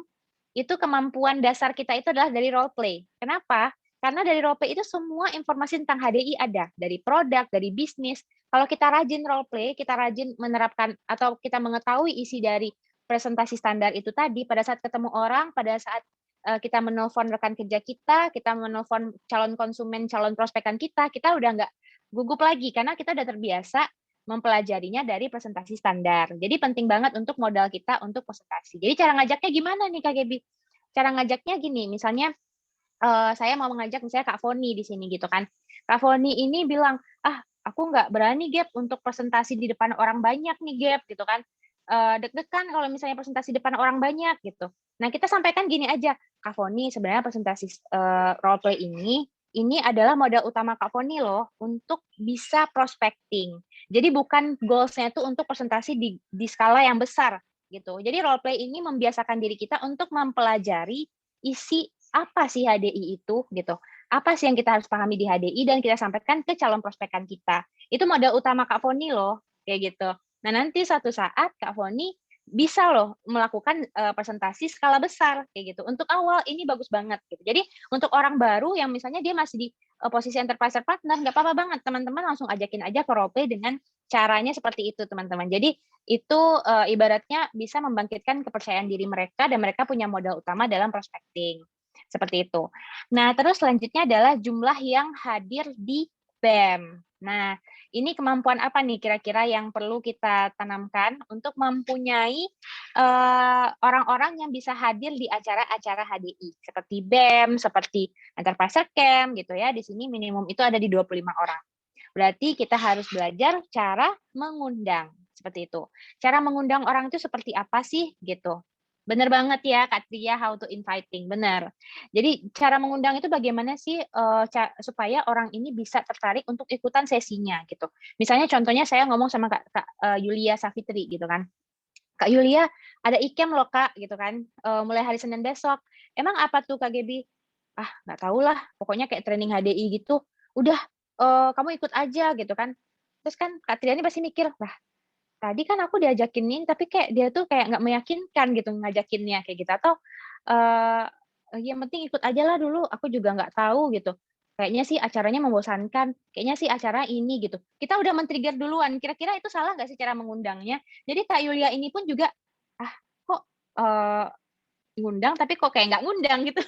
A: itu kemampuan dasar kita itu adalah dari role play. Kenapa? Karena dari role play itu semua informasi tentang HDI ada, dari produk, dari bisnis. Kalau kita rajin role play, kita rajin menerapkan atau kita mengetahui isi dari presentasi standar itu tadi, pada saat ketemu orang, pada saat kita menelpon rekan kerja kita menelpon calon konsumen, calon prospekan kita udah nggak gugup lagi karena kita udah terbiasa mempelajarinya dari presentasi standar. Jadi penting banget untuk modal kita untuk presentasi. Jadi cara ngajaknya gimana nih Kak Gebi? Cara ngajaknya gini, misalnya saya mau mengajak misalnya Kak Foni di sini gitu kan. Kak Foni ini bilang, "Ah, aku nggak berani Gap untuk presentasi di depan orang banyak nih Gap," gitu kan. Deg-degan kalau misalnya presentasi depan orang banyak gitu. Nah, kita sampaikan gini aja, "Kak Foni, sebenarnya presentasi role play ini adalah modal utama Kak Foni loh untuk bisa prospecting. Jadi bukan goals-nya itu untuk presentasi di skala yang besar gitu. Jadi role play ini membiasakan diri kita untuk mempelajari isi apa sih HDI itu gitu. Apa sih yang kita harus pahami di HDI dan kita sampaikan ke calon prospekan kita. Itu modal utama Kak Foni loh, kayak gitu. Nah, nanti suatu saat Kak Foni bisa loh melakukan presentasi skala besar kayak gitu. Untuk awal ini bagus banget gitu. Jadi untuk orang baru yang misalnya dia masih di posisi enterprise partner, nggak apa-apa banget teman-teman langsung ajakin aja ke role play dengan caranya seperti itu teman-teman. Jadi itu ibaratnya bisa membangkitkan kepercayaan diri mereka dan mereka punya modal utama dalam prospecting. Seperti itu. Nah, terus selanjutnya adalah jumlah yang hadir di BEM. Nah, ini kemampuan apa nih kira-kira yang perlu kita tanamkan untuk mempunyai orang-orang yang bisa hadir di acara-acara HDI seperti BEM, seperti Enterprise Camp gitu ya. Di sini minimum itu ada di 25 orang. Berarti kita harus belajar cara mengundang seperti itu. Cara mengundang orang itu seperti apa sih gitu. Bener banget ya Kak Tria, how to inviting, bener. Jadi cara mengundang itu bagaimana sih supaya orang ini bisa tertarik untuk ikutan sesinya gitu. Misalnya contohnya saya ngomong sama Kak Yulia Savitri gitu kan. Kak Yulia, ada ikem loh Kak gitu kan, mulai hari Senin besok. Emang apa tuh Kak Gebi? ah nggak tahu lah, pokoknya kayak training HDI gitu, udah kamu ikut aja gitu kan. Terus kan Kak Triani pasti mikir, lah tadi kan aku diajakin ini, tapi kayak dia tuh kayak nggak meyakinkan gitu ngajakinnya kayak gitu, atau eee, yang penting ikut aja lah dulu, aku juga nggak tahu gitu. Kayaknya sih acaranya membosankan, kayaknya sih acara ini gitu. Kita udah men-trigger duluan, kira-kira itu salah nggak sih cara mengundangnya? Jadi Kak Yulia ini pun juga, ah kok, ngundang tapi kok kayak nggak ngundang gitu,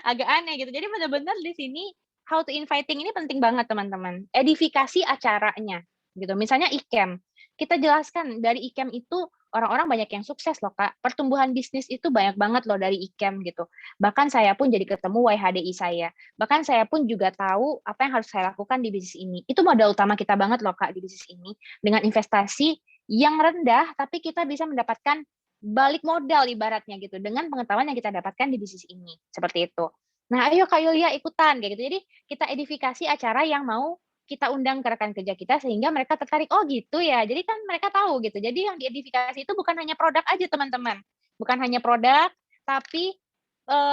A: agak aneh gitu. Jadi benar-benar di sini how to inviting ini penting banget teman-teman, edifikasi acaranya gitu. Misalnya ICAM, kita jelaskan dari ICAM itu orang-orang banyak yang sukses loh Kak, pertumbuhan bisnis itu banyak banget loh dari ICAM gitu. Bahkan saya pun jadi ketemu YHDI saya, bahkan saya pun juga tahu apa yang harus saya lakukan di bisnis ini. Itu modal utama kita banget loh Kak di bisnis ini, dengan investasi yang rendah tapi kita bisa mendapatkan balik modal ibaratnya gitu, dengan pengetahuan yang kita dapatkan di bisnis ini, seperti itu. Nah, ayo Kak Yulia ikutan kayak gitu. Jadi kita edifikasi acara yang mau kita undang ke rekan kerja kita sehingga mereka tertarik, "Oh gitu ya." Jadi kan mereka tahu gitu. Jadi yang diedifikasi itu bukan hanya produk aja teman-teman, bukan hanya produk, tapi,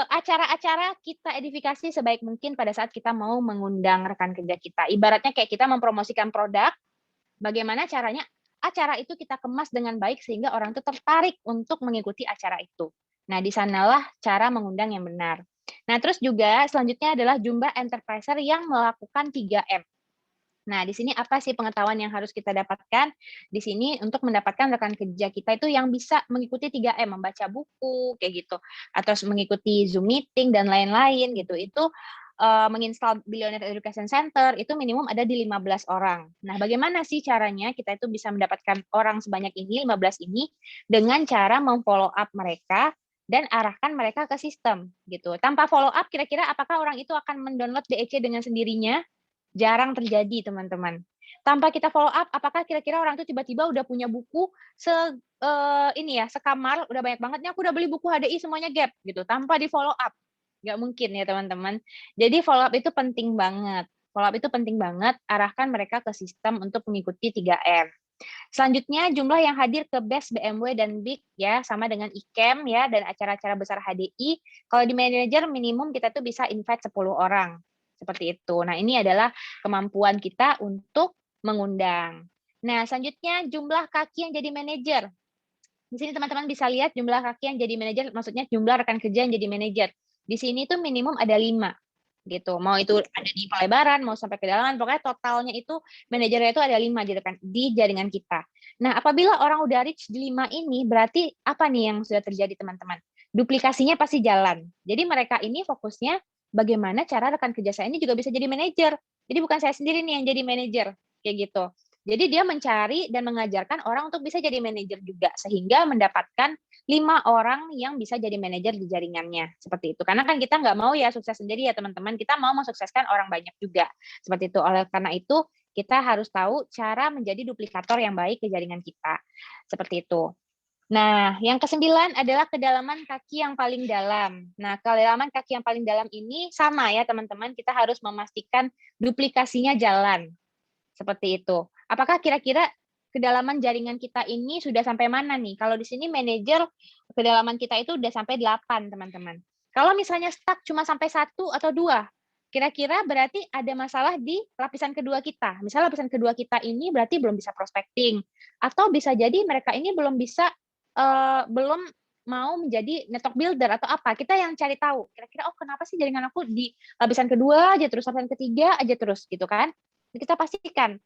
A: acara-acara kita edifikasi sebaik mungkin pada saat kita mau mengundang rekan kerja kita. Ibaratnya kayak kita mempromosikan produk, bagaimana caranya acara itu kita kemas dengan baik sehingga orang itu tertarik untuk mengikuti acara itu. Nah, di sanalah cara mengundang yang benar. Nah, terus juga selanjutnya adalah jumlah enterpriser yang melakukan 3M. Nah, di sini apa sih pengetahuan yang harus kita dapatkan? Di sini untuk mendapatkan rekan kerja kita itu yang bisa mengikuti 3M, membaca buku, kayak gitu, atau mengikuti Zoom meeting dan lain-lain gitu. Itu menginstal Billionaire Education Center itu minimum ada di 15 orang. Nah, bagaimana sih caranya kita itu bisa mendapatkan orang sebanyak ini, 15 ini, dengan cara memfollow up mereka dan arahkan mereka ke sistem gitu. Tanpa follow up, kira-kira apakah orang itu akan mendownload DEC dengan sendirinya? Jarang terjadi, teman-teman. Tanpa kita follow up, apakah kira-kira orang itu tiba-tiba udah punya buku ini ya, sekamar, udah banyak banget nih, aku udah beli buku HDI semuanya gap gitu, tanpa di-follow up. Nggak mungkin ya, teman-teman. Jadi follow up itu penting banget. Follow up itu penting banget, arahkan mereka ke sistem untuk mengikuti 3M. Selanjutnya, jumlah yang hadir ke BES, BMW, dan BIG ya, sama dengan ICAM ya, dan acara-acara besar HDI. Kalau di manajer minimum kita tuh bisa invite 10 orang. Seperti itu. Nah, ini adalah kemampuan kita untuk mengundang. Nah, selanjutnya jumlah kaki yang jadi manajer. Di sini teman-teman bisa lihat jumlah kaki yang jadi manajer, maksudnya jumlah rekan kerja yang jadi manajer. Di sini tuh minimum ada 5 gitu. Mau itu ada di pelebaran, mau sampai ke kedalaman, pokoknya totalnya itu manajernya itu ada 5 di jaringan kita. Nah, apabila orang udah reach di 5 ini, berarti apa nih yang sudah terjadi teman-teman? Duplikasinya pasti jalan. Jadi mereka ini fokusnya bagaimana cara rekan kerja saya ini juga bisa jadi manajer. Jadi bukan saya sendiri nih yang jadi manajer, kayak gitu. Jadi dia mencari dan mengajarkan orang untuk bisa jadi manajer juga, sehingga mendapatkan 5 orang yang bisa jadi manajer di jaringannya, seperti itu. Karena kan kita nggak mau ya sukses sendiri ya teman-teman, kita mau mensukseskan orang banyak juga, seperti itu. Oleh karena itu, kita harus tahu cara menjadi duplikator yang baik ke jaringan kita, seperti itu. Nah, yang ke-9 adalah kedalaman kaki yang paling dalam. Nah, kedalaman kaki yang paling dalam ini sama ya teman-teman, kita harus memastikan duplikasinya jalan, seperti itu. Apakah kira-kira kedalaman jaringan kita ini sudah sampai mana nih? Kalau di sini manajer kedalaman kita itu udah sampai 8, teman-teman. Kalau misalnya stuck cuma sampai 1 atau 2, kira-kira berarti ada masalah di lapisan kedua kita. Misalnya lapisan kedua kita ini berarti belum bisa prospecting, atau bisa jadi mereka ini belum bisa, belum mau menjadi network builder atau apa. Kita yang cari tahu, kira-kira, "Oh kenapa sih jaringan aku di lapisan kedua aja terus, lapisan ketiga aja terus," gitu kan. Kita pastikan,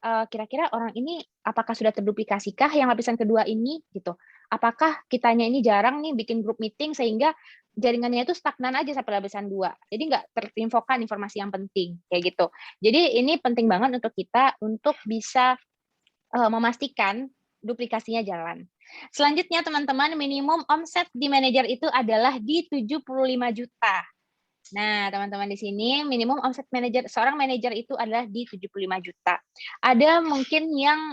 A: kira-kira orang ini apakah sudah terduplikasikah yang lapisan kedua ini gitu. Apakah kitanya ini jarang nih bikin grup meeting sehingga jaringannya itu stagnan aja sampai lapisan 2. Jadi nggak terinfokan informasi yang penting, kayak gitu. Jadi ini penting banget untuk kita untuk bisa, memastikan duplikasinya jalan. Selanjutnya teman-teman, minimum omset di manajer itu adalah di 75 juta. Nah, teman-teman di sini minimum omset manajer seorang manajer itu adalah di 75 juta. Ada mungkin yang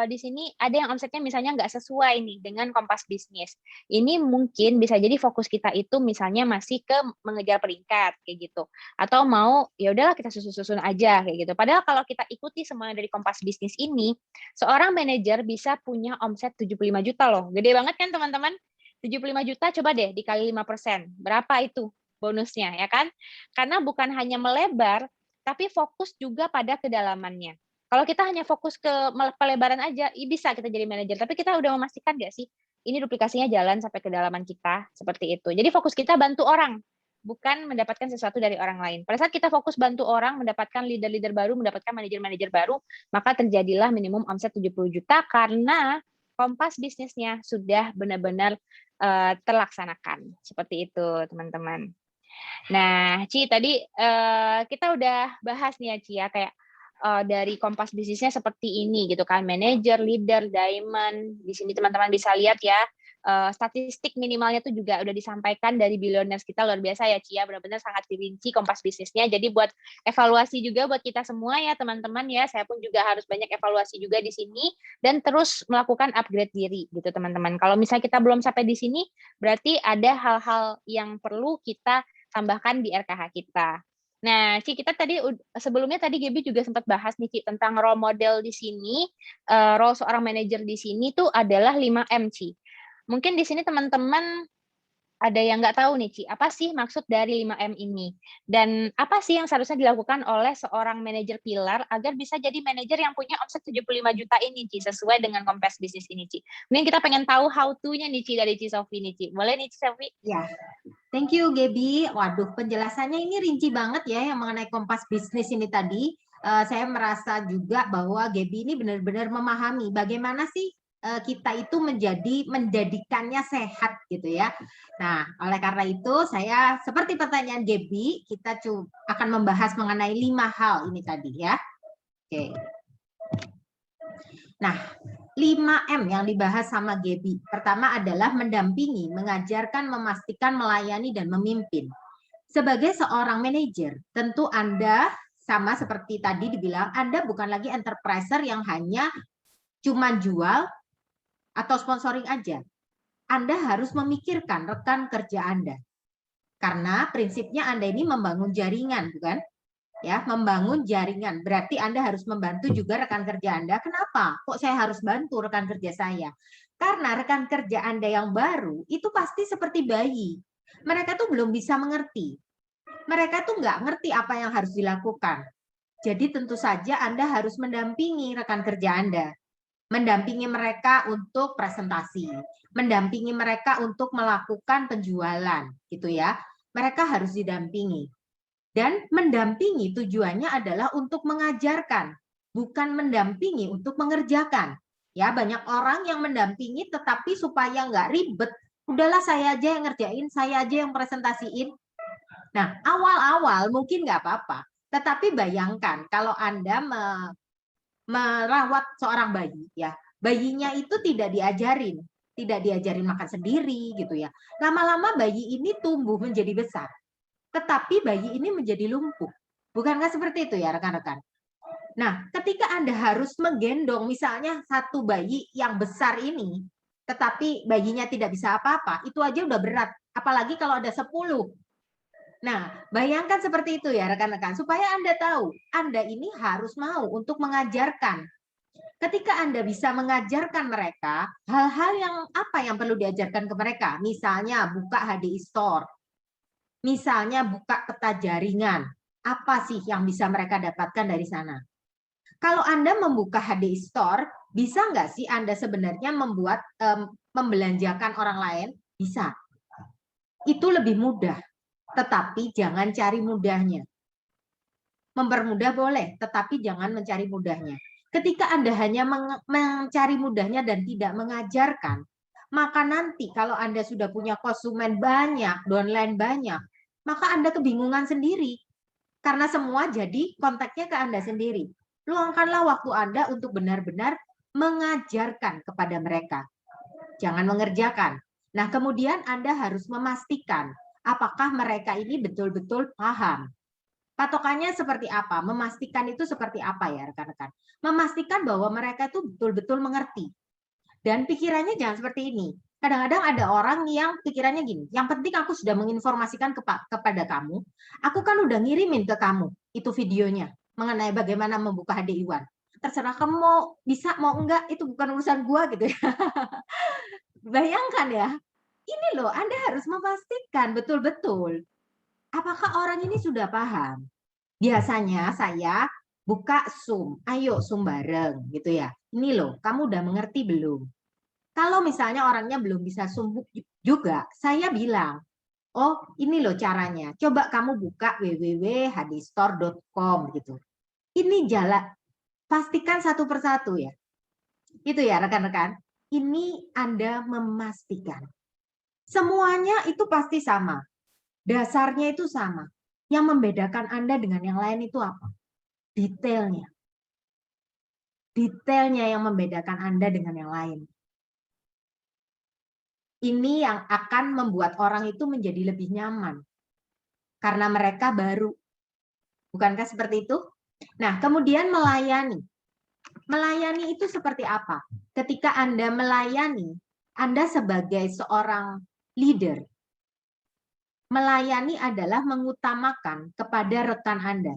A: di sini ada yang omsetnya misalnya nggak sesuai nih dengan Kompas Bisnis. Ini mungkin bisa jadi fokus kita itu misalnya masih ke mengejar peringkat kayak gitu. Atau mau ya udahlah kita susun-susun aja kayak gitu. Padahal kalau kita ikuti semuanya dari Kompas Bisnis ini, seorang manajer bisa punya omset 75 juta loh. Gede banget kan teman-teman? 75 juta coba deh dikali 5%. Berapa itu? bonusnya, ya kan? Karena bukan hanya melebar, tapi fokus juga pada kedalamannya. Kalau kita hanya fokus ke pelebaran aja, bisa kita jadi manajer, tapi kita udah memastikan nggak sih, ini duplikasinya jalan sampai kedalaman kita, seperti itu. Jadi fokus kita bantu orang, bukan mendapatkan sesuatu dari orang lain. Pada saat kita fokus bantu orang, mendapatkan leader-leader baru, mendapatkan manajer-manajer baru, maka terjadilah minimum omset 70 juta karena kompas bisnisnya sudah benar-benar terlaksanakan. Seperti itu, teman-teman. Nah, Ci, tadi kita udah bahas nih ya, Ci, ya, kayak dari kompas bisnisnya seperti ini gitu kan, manager, leader, diamond. Di sini teman-teman bisa lihat ya, statistik minimalnya tuh juga udah disampaikan dari billionaires kita, luar biasa ya, Ci, ya, benar-benar sangat dirinci kompas bisnisnya. Jadi buat evaluasi juga buat kita semua ya, teman-teman ya. Saya pun juga harus banyak evaluasi juga di sini dan terus melakukan upgrade diri gitu, teman-teman. Kalau misalnya kita belum sampai di sini, berarti ada hal-hal yang perlu kita tambahkan di RKH kita. Nah, Ci, kita tadi sebelumnya tadi Gaby juga sempat bahas nih, Ci, tentang role model di sini, role seorang manajer di sini tuh adalah 5M, Ci. Mungkin di sini teman-teman ada yang nggak tahu nih, Ci, apa sih maksud dari 5M ini? Dan apa sih yang seharusnya dilakukan oleh seorang manajer pilar agar bisa jadi manajer yang punya omset 75 juta ini, Ci, sesuai dengan kompas bisnis ini, Ci. Mungkin kita pengen tahu how to-nya nih, Ci, dari Ci Sofi nih, Ci. Boleh nih, Ci Sofi?
B: Ya, thank you Gaby. Waduh, penjelasannya ini rinci banget ya yang mengenai kompas bisnis ini tadi. Saya merasa juga bahwa Gaby ini benar-benar memahami bagaimana sih kita itu menjadikannya sehat gitu ya. Nah, oleh karena itu saya seperti pertanyaan Gaby, kita akan membahas mengenai 5 hal ini tadi ya. Oke. Nah, 5M yang dibahas sama Gaby. Pertama adalah mendampingi, mengajarkan, memastikan, melayani, dan memimpin. Sebagai seorang manajer, tentu Anda sama seperti tadi dibilang, Anda bukan lagi enterpriser yang hanya cuma jual atau sponsoring aja. Anda harus memikirkan rekan kerja Anda. Karena prinsipnya Anda ini membangun jaringan, bukan? Ya, membangun jaringan. Berarti Anda harus membantu juga rekan kerja Anda. Kenapa? Kok saya harus bantu rekan kerja saya? Karena rekan kerja Anda yang baru itu pasti seperti bayi. Mereka tuh belum bisa mengerti. Mereka tuh nggak ngerti apa yang harus dilakukan. Jadi tentu saja Anda harus mendampingi rekan kerja Anda. Mendampingi mereka untuk presentasi, mendampingi mereka untuk melakukan penjualan, gitu ya. Mereka harus didampingi. Dan mendampingi tujuannya adalah untuk mengajarkan, bukan mendampingi untuk mengerjakan. Ya, banyak orang yang mendampingi tetapi supaya nggak ribet, udahlah saya aja yang ngerjain, saya aja yang presentasiin. Nah, awal-awal mungkin nggak apa-apa, tetapi bayangkan kalau Anda merawat seorang bayi, ya, bayinya itu tidak diajarin makan sendiri gitu ya. Lama-lama bayi ini tumbuh menjadi besar, tetapi bayi ini menjadi lumpuh. Bukankah seperti itu ya rekan-rekan? Nah, ketika Anda harus menggendong misalnya satu bayi yang besar ini, tetapi bayinya tidak bisa apa-apa, itu aja udah berat. Apalagi kalau ada 10. Nah, bayangkan seperti itu ya rekan-rekan, supaya Anda tahu, Anda ini harus mau untuk mengajarkan. Ketika Anda bisa mengajarkan mereka, hal-hal yang apa yang perlu diajarkan ke mereka, misalnya buka HDI Store, misalnya buka peta jaringan, apa sih yang bisa mereka dapatkan dari sana? Kalau Anda membuka HDI Store, bisa nggak sih Anda sebenarnya membelanjakan orang lain? Bisa. Itu lebih mudah. Tetapi jangan cari mudahnya. Mempermudah boleh, tetapi jangan mencari mudahnya. Ketika Anda hanya mencari mudahnya dan tidak mengajarkan, maka nanti kalau Anda sudah punya konsumen banyak, downline banyak, maka Anda kebingungan sendiri. Karena semua jadi kontaknya ke Anda sendiri. Luangkanlah waktu Anda untuk benar-benar mengajarkan kepada mereka. Jangan mengerjakan. Nah, kemudian Anda harus memastikan apakah mereka ini betul-betul paham. Patokannya seperti apa? Memastikan itu seperti apa ya rekan-rekan? Memastikan bahwa mereka itu betul-betul mengerti. Dan pikirannya jangan seperti ini. Kadang-kadang ada orang yang pikirannya gini, yang penting aku sudah menginformasikan kepada kamu, aku kan udah ngirimin ke kamu itu videonya mengenai bagaimana membuka HDI One. Terserah kamu mau bisa mau enggak, itu bukan urusan gua gitu ya. Bayangkan ya, ini loh Anda harus memastikan betul-betul Apakah orang ini sudah paham? Biasanya saya buka Zoom, ayo Zoom bareng gitu ya. Ini loh, kamu udah mengerti belum? Kalau misalnya orangnya belum bisa Zoom juga, saya bilang, oh ini loh caranya. Coba kamu buka www.hadistore.com gitu. Ini jalan, pastikan satu persatu ya. Itu ya rekan-rekan. Ini Anda memastikan. Semuanya itu pasti sama. Dasarnya itu sama. Yang membedakan Anda dengan yang lain itu apa? Detailnya. Detailnya yang membedakan Anda dengan yang lain. Ini yang akan membuat orang itu menjadi lebih nyaman. Karena mereka baru. Bukankah seperti itu? Nah, kemudian melayani. Melayani itu seperti apa? Ketika Anda melayani, Anda sebagai seorang leader, melayani adalah mengutamakan kepada rekan Anda.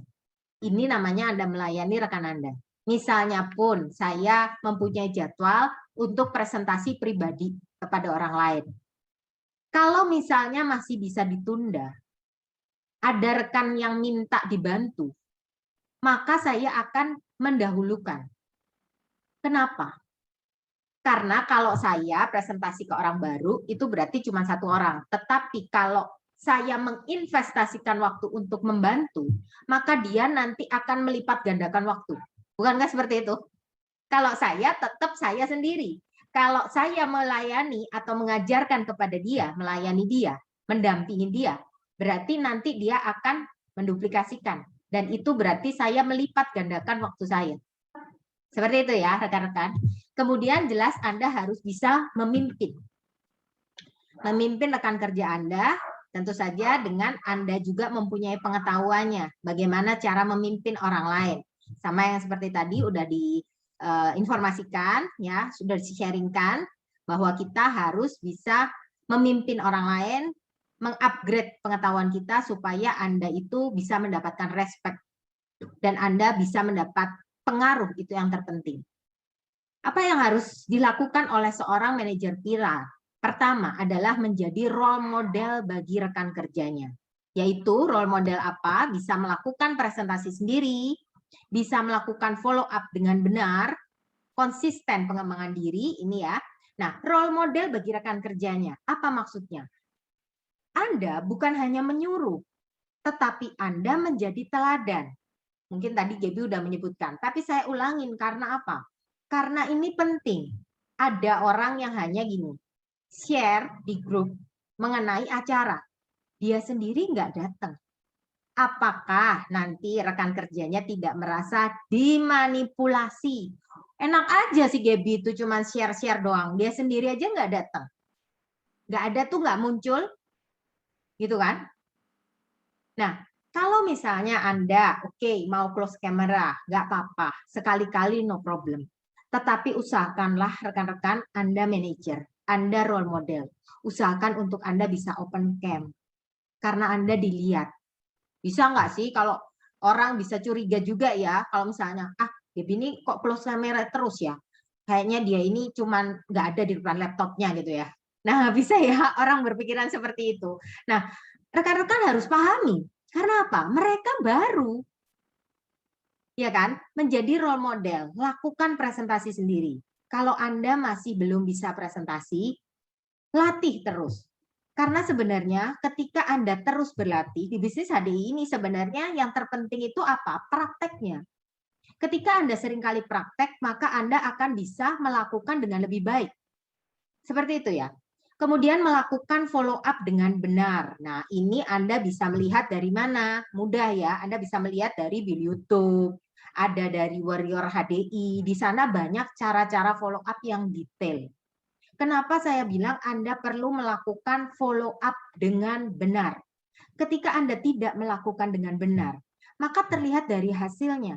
B: Ini namanya Anda melayani rekan Anda. Misalnya pun saya mempunyai jadwal untuk presentasi pribadi kepada orang lain. Kalau misalnya masih bisa ditunda, ada rekan yang minta dibantu, maka saya akan mendahulukan. Kenapa? Karena kalau saya presentasi ke orang baru, itu berarti cuma satu orang. Tetapi kalau saya menginvestasikan waktu untuk membantu, maka dia nanti akan melipat gandakan waktu. Bukankah seperti itu? Kalau saya tetap saya sendiri. Kalau saya melayani atau mengajarkan kepada dia, melayani dia, mendampingi dia, berarti nanti dia akan menduplikasikan. Dan itu berarti saya melipat gandakan waktu saya. Seperti itu ya, rekan-rekan. Kemudian jelas Anda harus bisa memimpin. Memimpin rekan kerja Anda, tentu saja dengan Anda juga mempunyai pengetahuannya. Bagaimana cara memimpin orang lain. Sama yang seperti tadi udah diinformasikan, ya, sudah di-sharingkan, bahwa kita harus bisa memimpin orang lain, mengupgrade pengetahuan kita supaya Anda itu bisa mendapatkan respect. Dan Anda bisa mendapat pengaruh, itu yang terpenting. Apa yang harus dilakukan oleh seorang manajer pilar? Pertama adalah menjadi role model bagi rekan kerjanya. Yaitu role model apa? Bisa melakukan presentasi sendiri, bisa melakukan follow up dengan benar, konsisten pengembangan diri, ini ya. Nah, role model bagi rekan kerjanya. Apa maksudnya? Anda bukan hanya menyuruh, tetapi Anda menjadi teladan. Mungkin tadi Gaby udah menyebutkan, tapi saya ulangin karena apa? Karena ini penting. Ada orang yang hanya gini, share di grup mengenai acara. Dia sendiri nggak datang. Apakah nanti rekan kerjanya tidak merasa dimanipulasi? Enak aja sih Gaby itu cuma share-share doang. Dia sendiri aja nggak datang. Nggak ada tuh nggak muncul. Gitu kan? Nah, kalau misalnya Anda, mau close camera, nggak apa-apa. Sekali-kali no problem. Tetapi usahakanlah rekan-rekan Anda manajer, Anda role model. Usahakan untuk Anda bisa open cam. Karena Anda dilihat. Bisa nggak sih kalau orang bisa curiga juga ya, kalau misalnya, Gaby ini kok close camera terus ya? Kayaknya dia ini cuman nggak ada di depan laptopnya gitu ya. Nah, bisa ya orang berpikiran seperti itu. Nah, rekan-rekan harus pahami. Karena apa? Mereka baru. Ya kan? Menjadi role model. Lakukan presentasi sendiri. Kalau Anda masih belum bisa presentasi, latih terus. Karena sebenarnya ketika Anda terus berlatih, di bisnis HDI ini sebenarnya yang terpenting itu apa? Prakteknya. Ketika Anda seringkali praktek, maka Anda akan bisa melakukan dengan lebih baik. Seperti itu ya. Kemudian melakukan follow up dengan benar. Nah, ini Anda bisa melihat dari mana? Mudah ya, Anda bisa melihat dari video YouTube, ada dari Warrior HDI. Di sana banyak cara-cara follow up yang detail. Kenapa saya bilang Anda perlu melakukan follow up dengan benar? Ketika Anda tidak melakukan dengan benar, maka terlihat dari hasilnya.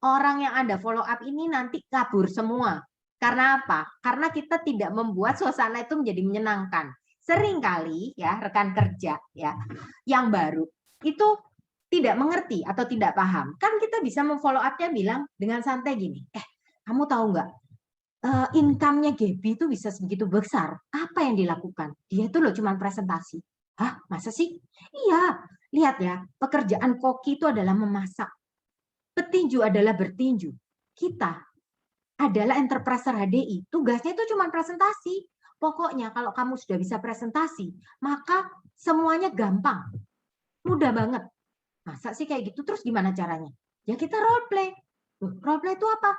B: Orang yang Anda follow up ini nanti kabur semua. Karena apa? Karena kita tidak membuat suasana itu menjadi menyenangkan. Seringkali ya rekan kerja ya yang baru itu tidak mengerti atau tidak paham. Kan kita bisa memfollow up-nya bilang dengan santai gini, kamu tahu nggak? Income-nya Gaby itu bisa segitu besar. Apa yang dilakukan? Dia itu loh cuma presentasi. Hah, masa sih? Iya, Lihat ya, pekerjaan koki itu adalah memasak. Petinju adalah bertinju. Kita adalah enterpriser HDI. Tugasnya itu cuma presentasi. Pokoknya kalau kamu sudah bisa presentasi, maka semuanya gampang. Mudah banget. Masa sih kayak gitu? Terus gimana caranya? Ya kita role play. Role play itu apa?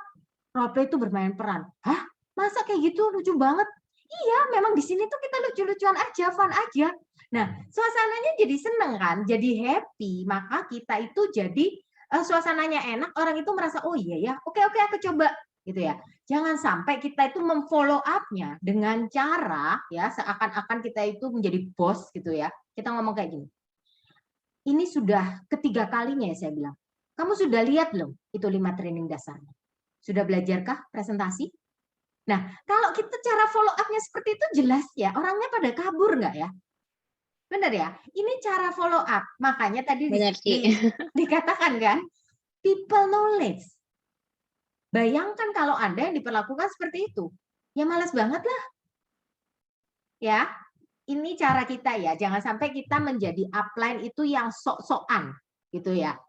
B: Role play itu bermain peran. Hah? Masa kayak gitu? Lucu banget. Iya, memang di sini tuh kita lucu-lucuan aja, fun aja. Nah, suasananya jadi seneng kan, jadi happy. Maka kita itu jadi suasananya enak, orang itu merasa, oh iya ya, oke aku coba gitu ya. Jangan sampai kita itu memfollow up-nya dengan cara ya seakan-akan kita itu menjadi bos gitu ya. Kita ngomong kayak gini. Ini sudah ketiga kalinya ya saya bilang. Kamu sudah lihat belum itu 5 training dasarnya? Sudah belajarkah presentasi? Nah, kalau kita cara follow up-nya seperti itu jelas ya, orangnya pada kabur nggak ya? Benar ya? Ini cara follow up. Makanya tadi dikatakan kan, people knowledge. Bayangkan kalau Anda yang diperlakukan seperti itu. Ya malas banget lah. Ya, ini cara kita ya. Jangan sampai kita menjadi upline itu yang sok-sokan gitu ya.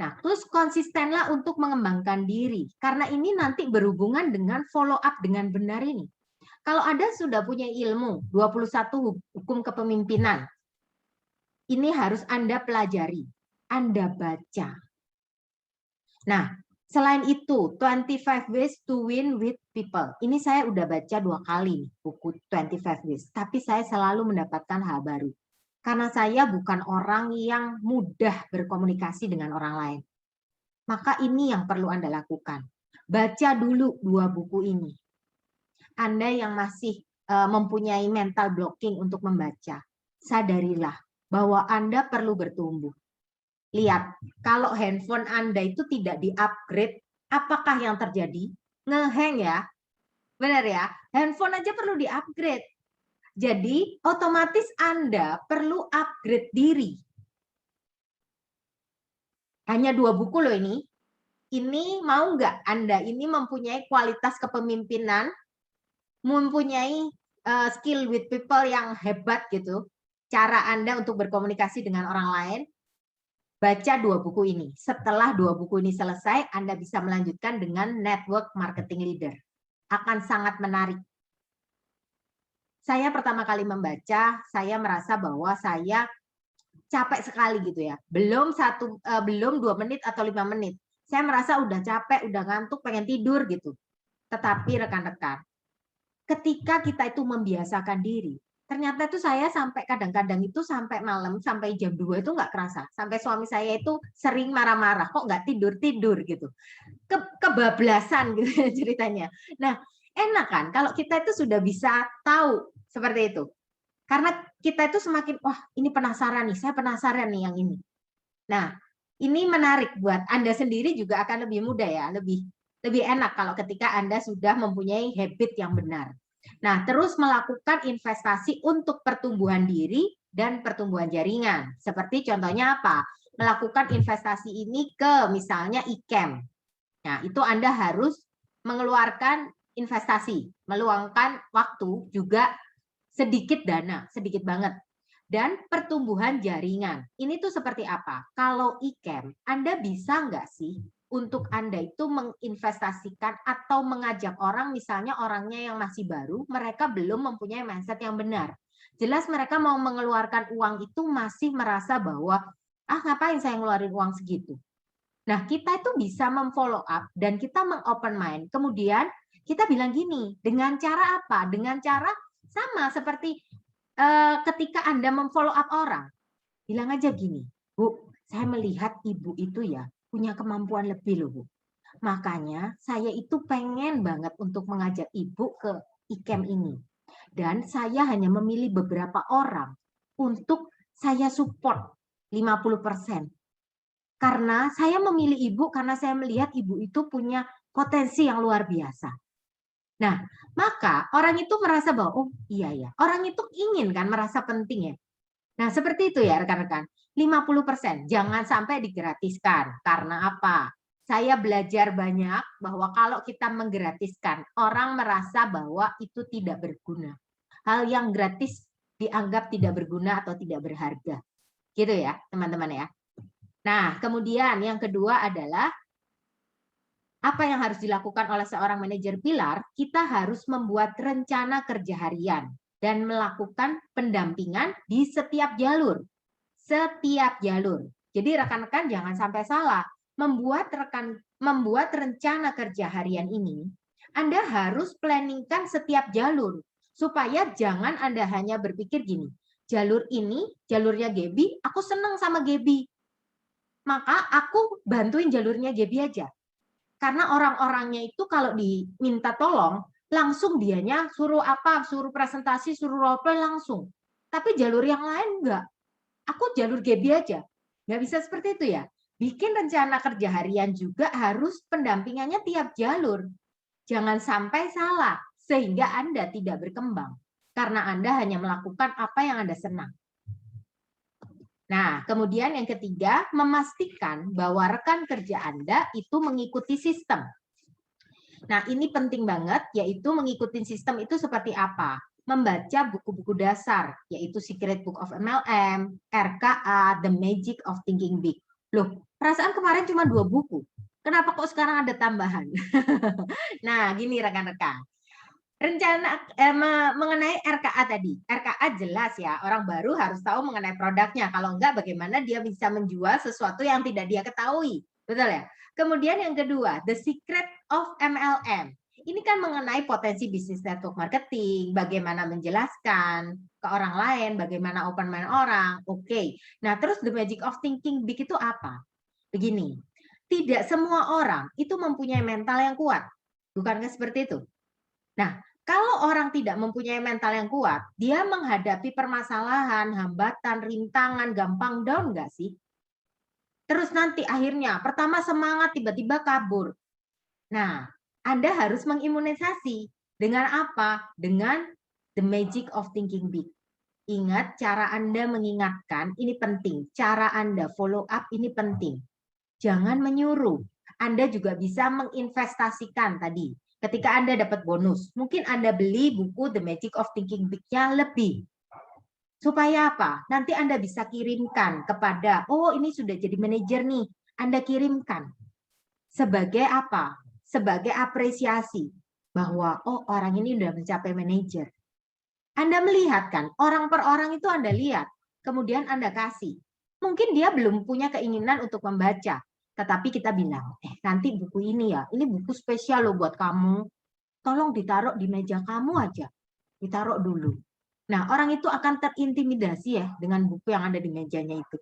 B: Nah, terus konsistenlah untuk mengembangkan diri. Karena ini nanti berhubungan dengan follow up dengan benar ini. Kalau Anda sudah punya ilmu 21 hukum kepemimpinan, ini harus Anda pelajari, Anda baca. Nah, selain itu, 25 Ways to Win with People. Ini saya udah baca 2 kali buku 25 Ways, tapi saya selalu mendapatkan hal baru. Karena saya bukan orang yang mudah berkomunikasi dengan orang lain. Maka ini yang perlu Anda lakukan. Baca dulu 2 buku ini. Anda yang masih mempunyai mental blocking untuk membaca, sadarilah bahwa Anda perlu bertumbuh. Lihat, kalau handphone Anda itu tidak di-upgrade, apakah yang terjadi? Ngehang ya. Benar ya? Handphone aja perlu di-upgrade. Jadi, otomatis Anda perlu upgrade diri. Hanya 2 buku loh ini. Ini mau nggak Anda ini mempunyai kualitas kepemimpinan, mempunyai skill with people yang hebat gitu, cara Anda untuk berkomunikasi dengan orang lain, baca 2 buku ini. Setelah 2 buku ini selesai, Anda bisa melanjutkan dengan Network Marketing Leader. Akan sangat menarik. Saya pertama kali membaca, saya merasa bahwa saya capek sekali gitu ya. Belum 2 menit atau 5 menit. Saya merasa udah capek, udah ngantuk, pengen tidur gitu. Tetapi rekan-rekan, ketika kita itu membiasakan diri, ternyata itu saya sampai kadang-kadang itu sampai malam, sampai jam 2 itu nggak kerasa. Sampai suami saya itu sering marah-marah, kok nggak tidur-tidur gitu. Kebablasan gitu ceritanya. Nah, enak kan kalau kita itu sudah bisa tahu seperti itu. Karena kita itu semakin, wah ini penasaran nih, saya penasaran nih yang ini. Nah, ini menarik buat Anda sendiri juga akan lebih mudah ya, lebih enak kalau ketika Anda sudah mempunyai habit yang benar. Nah, terus melakukan investasi untuk pertumbuhan diri dan pertumbuhan jaringan. Seperti contohnya apa? Melakukan investasi ini ke misalnya e-camp. Nah, itu Anda harus mengeluarkan investasi, meluangkan waktu juga sedikit dana, sedikit banget. Dan pertumbuhan jaringan. Ini tuh seperti apa? Kalau e-camp, Anda bisa nggak sih untuk Anda itu menginvestasikan atau mengajak orang, misalnya orangnya yang masih baru, mereka belum mempunyai mindset yang benar. Jelas mereka mau mengeluarkan uang itu masih merasa bahwa, ngapain saya ngeluarin uang segitu? Nah, kita itu bisa memfollow up dan kita mengopen mind. Kemudian kita bilang gini, dengan cara apa? Dengan cara sama seperti ketika Anda memfollow up orang, bilang aja gini, Bu, saya melihat Ibu itu ya punya kemampuan lebih loh, Bu. Makanya saya itu pengen banget untuk mengajak Ibu ke e-camp ini. Dan saya hanya memilih beberapa orang untuk saya support 50%. Karena saya memilih Ibu karena saya melihat Ibu itu punya potensi yang luar biasa. Nah, maka orang itu merasa bahwa, oh iya ya, orang itu ingin kan merasa penting ya. Nah, seperti itu ya rekan-rekan, 50%, jangan sampai digratiskan. Karena apa? Saya belajar banyak bahwa kalau kita menggratiskan, orang merasa bahwa itu tidak berguna. Hal yang gratis dianggap tidak berguna atau tidak berharga. Gitu ya, teman-teman ya. Nah, kemudian yang kedua adalah apa yang harus dilakukan oleh seorang manajer pilar? Kita harus membuat rencana kerja harian dan melakukan pendampingan di setiap jalur. Setiap jalur. Jadi rekan-rekan jangan sampai salah. Membuat rencana kerja harian ini, Anda harus planningkan setiap jalur. Supaya jangan Anda hanya berpikir gini, jalur ini, jalurnya Gaby, aku senang sama Gaby. Maka aku bantuin jalurnya Gaby aja. Karena orang-orangnya itu kalau diminta tolong, langsung dianya suruh apa, suruh presentasi, suruh role play langsung. Tapi jalur yang lain enggak. Aku jalur Gaby aja. Nggak bisa seperti itu ya. Bikin rencana kerja harian juga harus pendampingannya tiap jalur. Jangan sampai salah, sehingga Anda tidak berkembang. Karena Anda hanya melakukan apa yang Anda senang. Nah, kemudian yang ketiga, memastikan bahwa rekan kerja Anda itu mengikuti sistem. Nah, ini penting banget, yaitu mengikuti sistem itu seperti apa? Membaca buku-buku dasar, yaitu Secret Book of MLM, RKA, The Magic of Thinking Big. Loh, perasaan kemarin cuma 2 buku. Kenapa kok sekarang ada tambahan? Nah, gini rekan-rekan. Rencana mengenai RKA tadi. RKA jelas ya, orang baru harus tahu mengenai produknya. Kalau enggak, bagaimana dia bisa menjual sesuatu yang tidak dia ketahui. Betul ya? Kemudian yang kedua, The Secret of MLM. Ini kan mengenai potensi bisnis network marketing, bagaimana menjelaskan ke orang lain, bagaimana open mind orang. Oke. Nah, terus The Magic of Thinking Big itu apa? Begini, tidak semua orang itu mempunyai mental yang kuat. Bukankah seperti itu? Nah, kalau orang tidak mempunyai mental yang kuat, dia menghadapi permasalahan, hambatan, rintangan, gampang down nggak sih? Terus nanti akhirnya, pertama semangat, tiba-tiba kabur. Nah, Anda harus mengimunisasi. Dengan apa? Dengan The Magic of Thinking Big. Ingat, cara Anda mengingatkan, ini penting. Cara Anda follow up, ini penting. Jangan menyuruh. Anda juga bisa menginvestasikan tadi. Ketika Anda dapat bonus, mungkin Anda beli buku The Magic of Thinking Big-nya lebih. Supaya apa? Nanti Anda bisa kirimkan kepada, oh ini sudah jadi manajer nih, Anda kirimkan. Sebagai apa? Sebagai apresiasi bahwa oh orang ini sudah mencapai manajer. Anda melihat kan, orang per orang itu Anda lihat, kemudian Anda kasih. Mungkin dia belum punya keinginan untuk membaca, tetapi kita bilang, nanti buku ini ya, ini buku spesial loh buat kamu. Tolong ditaruh di meja kamu aja, ditaruh dulu. Nah, orang itu akan terintimidasi ya dengan buku yang ada di mejanya itu.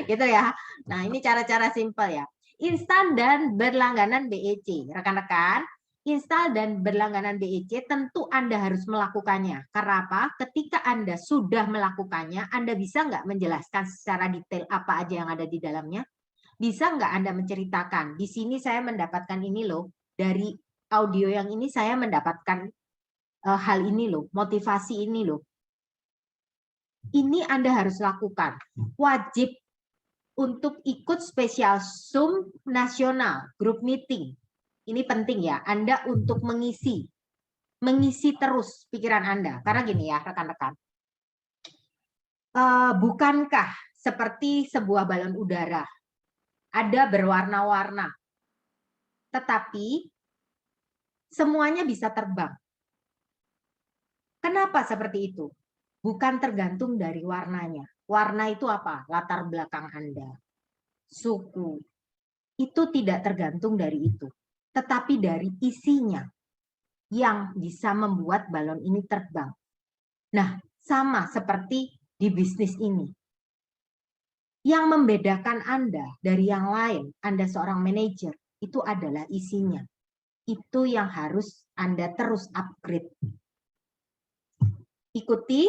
B: Gitu ya. Nah, ini cara-cara simpel ya. Instan dan berlangganan BEC. Rekan-rekan, install dan berlangganan BEC tentu Anda harus melakukannya. Karena apa? Ketika Anda sudah melakukannya, Anda bisa nggak menjelaskan secara detail apa aja yang ada di dalamnya? Bisa nggak Anda menceritakan, di sini saya mendapatkan ini loh, dari audio yang ini saya mendapatkan hal ini loh, motivasi ini loh. Ini Anda harus lakukan. Wajib untuk ikut spesial Zoom nasional, grup meeting. Ini penting ya, Anda untuk mengisi terus pikiran Anda. Karena gini ya, rekan-rekan. Bukankah seperti sebuah balon udara, ada berwarna-warna, tetapi semuanya bisa terbang. Kenapa seperti itu? Bukan tergantung dari warnanya. Warna itu apa? Latar belakang Anda. Suku. Itu tidak tergantung dari itu. Tetapi dari isinya yang bisa membuat balon ini terbang. Nah, sama seperti di bisnis ini. Yang membedakan Anda dari yang lain, Anda seorang manajer, itu adalah isinya. Itu yang harus Anda terus upgrade. Ikuti,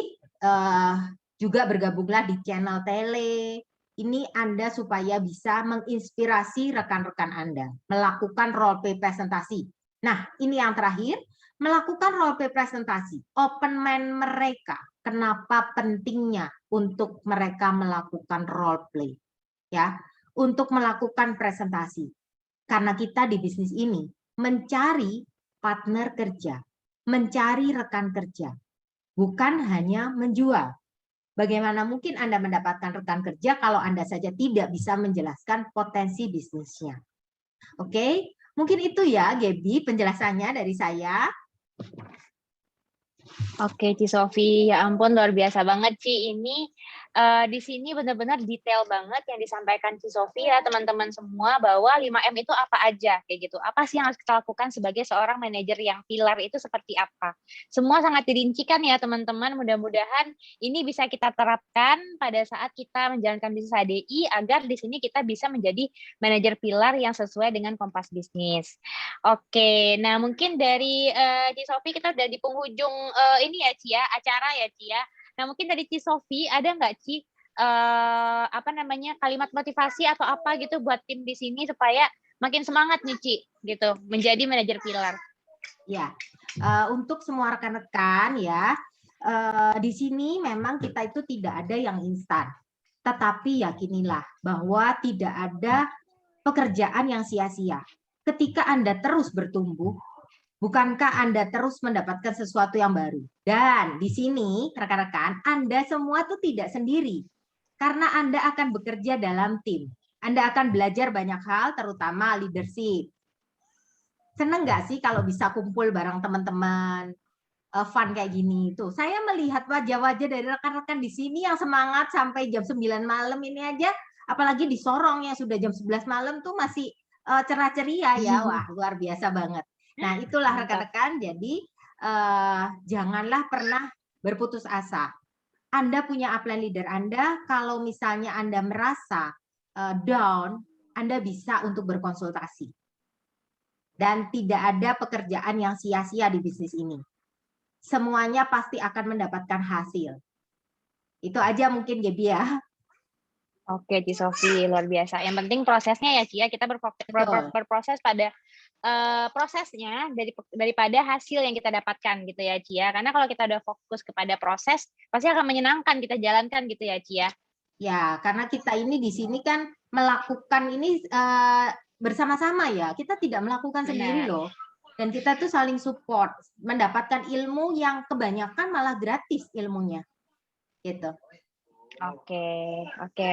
B: juga bergabunglah di channel tele. Ini Anda supaya bisa menginspirasi rekan-rekan Anda melakukan role play presentasi. Nah, ini yang terakhir, melakukan role play presentasi. Open mind mereka. Kenapa pentingnya untuk mereka melakukan role play? Ya, untuk melakukan presentasi. Karena kita di bisnis ini mencari partner kerja, mencari rekan kerja. Bukan hanya menjual. Bagaimana mungkin Anda mendapatkan rekan kerja kalau Anda saja tidak bisa menjelaskan potensi bisnisnya? Oke, mungkin itu ya, Gaby, penjelasannya dari saya.
A: Oke, Ci Sofi, ya ampun luar biasa banget Ci. Ini di sini benar-benar detail banget yang disampaikan Ci Sofi ya teman-teman semua, bahwa 5M itu apa aja kayak gitu. Apa sih yang harus kita lakukan sebagai seorang manajer yang pilar itu seperti apa? Semua sangat dirincikan ya teman-teman. Mudah-mudahan ini bisa kita terapkan pada saat kita menjalankan bisnis HDI agar di sini kita bisa menjadi manajer pilar yang sesuai dengan Kompas Bisnis. Oke, nah mungkin dari Ci Sofi kita udah di penghujung ini ya Ci ya, acara ya Ci ya. Nah mungkin dari Ci Sofi ada nggak Ci apa namanya kalimat motivasi atau apa gitu buat tim di sini supaya makin semangat nih Ci gitu menjadi manajer pilar.
B: Ya, untuk semua rekan-rekan ya, di sini memang kita itu tidak ada yang instan. Tetapi yakinilah bahwa tidak ada pekerjaan yang sia-sia. Ketika Anda terus bertumbuh, bukankah Anda terus mendapatkan sesuatu yang baru? Dan di sini, rekan-rekan, Anda semua tuh tidak sendiri. Karena Anda akan bekerja dalam tim. Anda akan belajar banyak hal, terutama leadership. Seneng nggak sih kalau bisa kumpul bareng teman-teman, fun kayak gini? Tuh, saya melihat wajah-wajah dari rekan-rekan di sini yang semangat sampai jam 9 malam ini aja, apalagi di Sorong yang sudah jam 11 malam tuh masih cerah ceria ya. Wah, luar biasa banget. Nah, itulah rekan-rekan. Jadi janganlah pernah berputus asa. Anda punya upline leader Anda, kalau misalnya Anda merasa down, Anda bisa untuk berkonsultasi. Dan tidak ada pekerjaan yang sia-sia di bisnis ini. Semuanya pasti akan mendapatkan hasil. Itu aja mungkin Gaby ya.
A: Oke, Ci Sofi, luar biasa. Yang penting prosesnya ya, Ci ya. Kita berproses pada prosesnya daripada hasil yang kita dapatkan gitu ya, Ci ya. Karena kalau kita udah fokus kepada proses, pasti akan menyenangkan kita jalankan gitu ya, Ci ya.
B: Ya, karena kita ini di sini kan melakukan ini bersama-sama ya. Kita tidak melakukan sendiri loh. Dan kita tuh saling support, mendapatkan ilmu yang kebanyakan malah gratis ilmunya. Gitu.
A: Oke,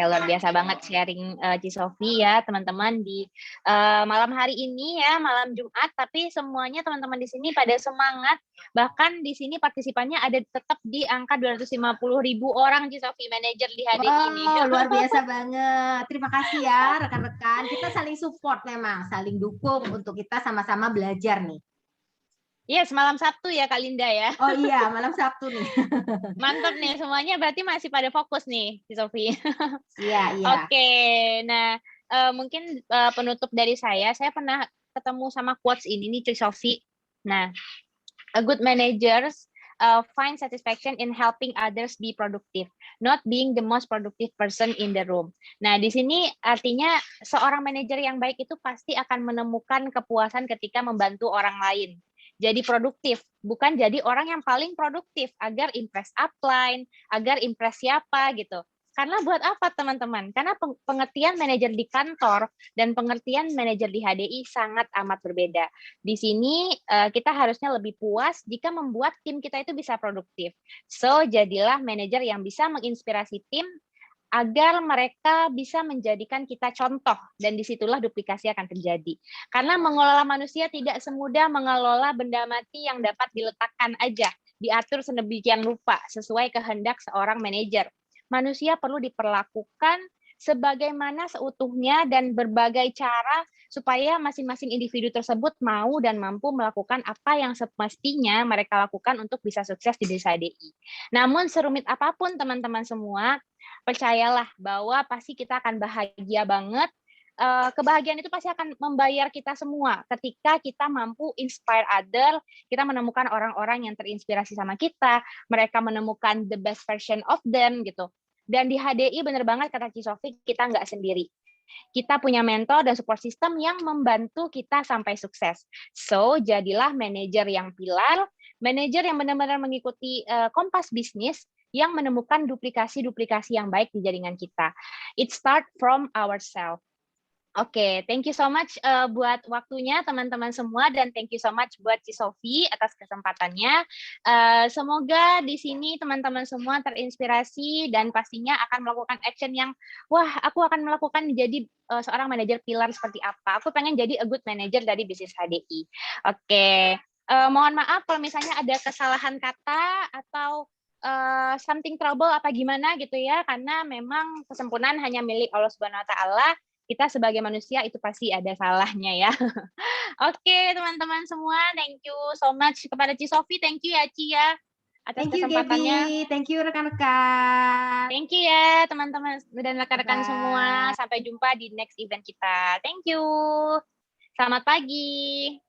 A: luar biasa banget sharing Ci Sofi ya teman-teman di malam hari ini ya, malam Jumat, tapi semuanya teman-teman di sini pada semangat, bahkan di sini partisipannya ada tetap di angka 250.000 orang Ci Sofi manajer di HDI ini.
B: Luar biasa banget. Terima kasih ya rekan-rekan. Kita saling support memang, saling dukung untuk kita sama-sama belajar nih.
A: Iya, semalam Sabtu ya Kak Linda ya.
B: Oh iya, malam Sabtu nih.
A: Mantap nih, semuanya berarti masih pada fokus nih, Ci Sofi.
B: Iya.
A: Oke, nah mungkin penutup dari saya pernah ketemu sama quotes ini nih, Ci Sofi. Nah, a good managers find satisfaction in helping others be productive, not being the most productive person in the room. Nah, di sini artinya seorang manajer yang baik itu pasti akan menemukan kepuasan ketika membantu orang lain. Jadi produktif, bukan jadi orang yang paling produktif agar impress upline, agar impress siapa gitu. Karena buat apa teman-teman? Karena pengertian manajer di kantor dan pengertian manajer di HDI sangat amat berbeda. Di sini kita harusnya lebih puas jika membuat tim kita itu bisa produktif. So, jadilah manajer yang bisa menginspirasi tim agar mereka bisa menjadikan kita contoh, dan disitulah duplikasi akan terjadi. Karena mengelola manusia tidak semudah mengelola benda mati yang dapat diletakkan aja, diatur sedemikian rupa, sesuai kehendak seorang manajer. Manusia perlu diperlakukan sebagaimana seutuhnya dan berbagai cara supaya masing-masing individu tersebut mau dan mampu melakukan apa yang semestinya mereka lakukan untuk bisa sukses di desa HDI. Namun serumit apapun teman-teman semua, percayalah bahwa pasti kita akan bahagia banget. Kebahagiaan itu pasti akan membayar kita semua ketika kita mampu inspire other, kita menemukan orang-orang yang terinspirasi sama kita, mereka menemukan the best version of them gitu. Dan di HDI bener banget kata Ci Sofi, kita nggak sendiri. Kita punya mentor dan support system yang membantu kita sampai sukses. So, jadilah manajer yang pilar, manajer yang benar-benar mengikuti Kompas Bisnis, yang menemukan duplikasi-duplikasi yang baik di jaringan kita. It start from ourselves. Oke, thank you so much buat waktunya teman-teman semua dan thank you so much buat Ci Sofi atas kesempatannya. Semoga di sini teman-teman semua terinspirasi dan pastinya akan melakukan action yang, wah aku akan melakukan menjadi seorang manajer pilar seperti apa. Aku pengen jadi a good manager dari bisnis HDI. Oke, mohon maaf kalau misalnya ada kesalahan kata atau something trouble apa gimana gitu ya, karena memang kesempurnaan hanya milik Allah Subhanahu Wa Taala. Kita sebagai manusia itu pasti ada salahnya ya. Oke, teman-teman semua, thank you so much kepada Ci Sofi, thank you ya Ci ya atas
B: Thank you
A: kesempatannya.
B: Gaby, thank you rekan-rekan.
A: Thank you ya teman-teman dan rekan-rekan semua.
B: Bye.
A: Sampai jumpa di next event kita. Thank you. Selamat pagi.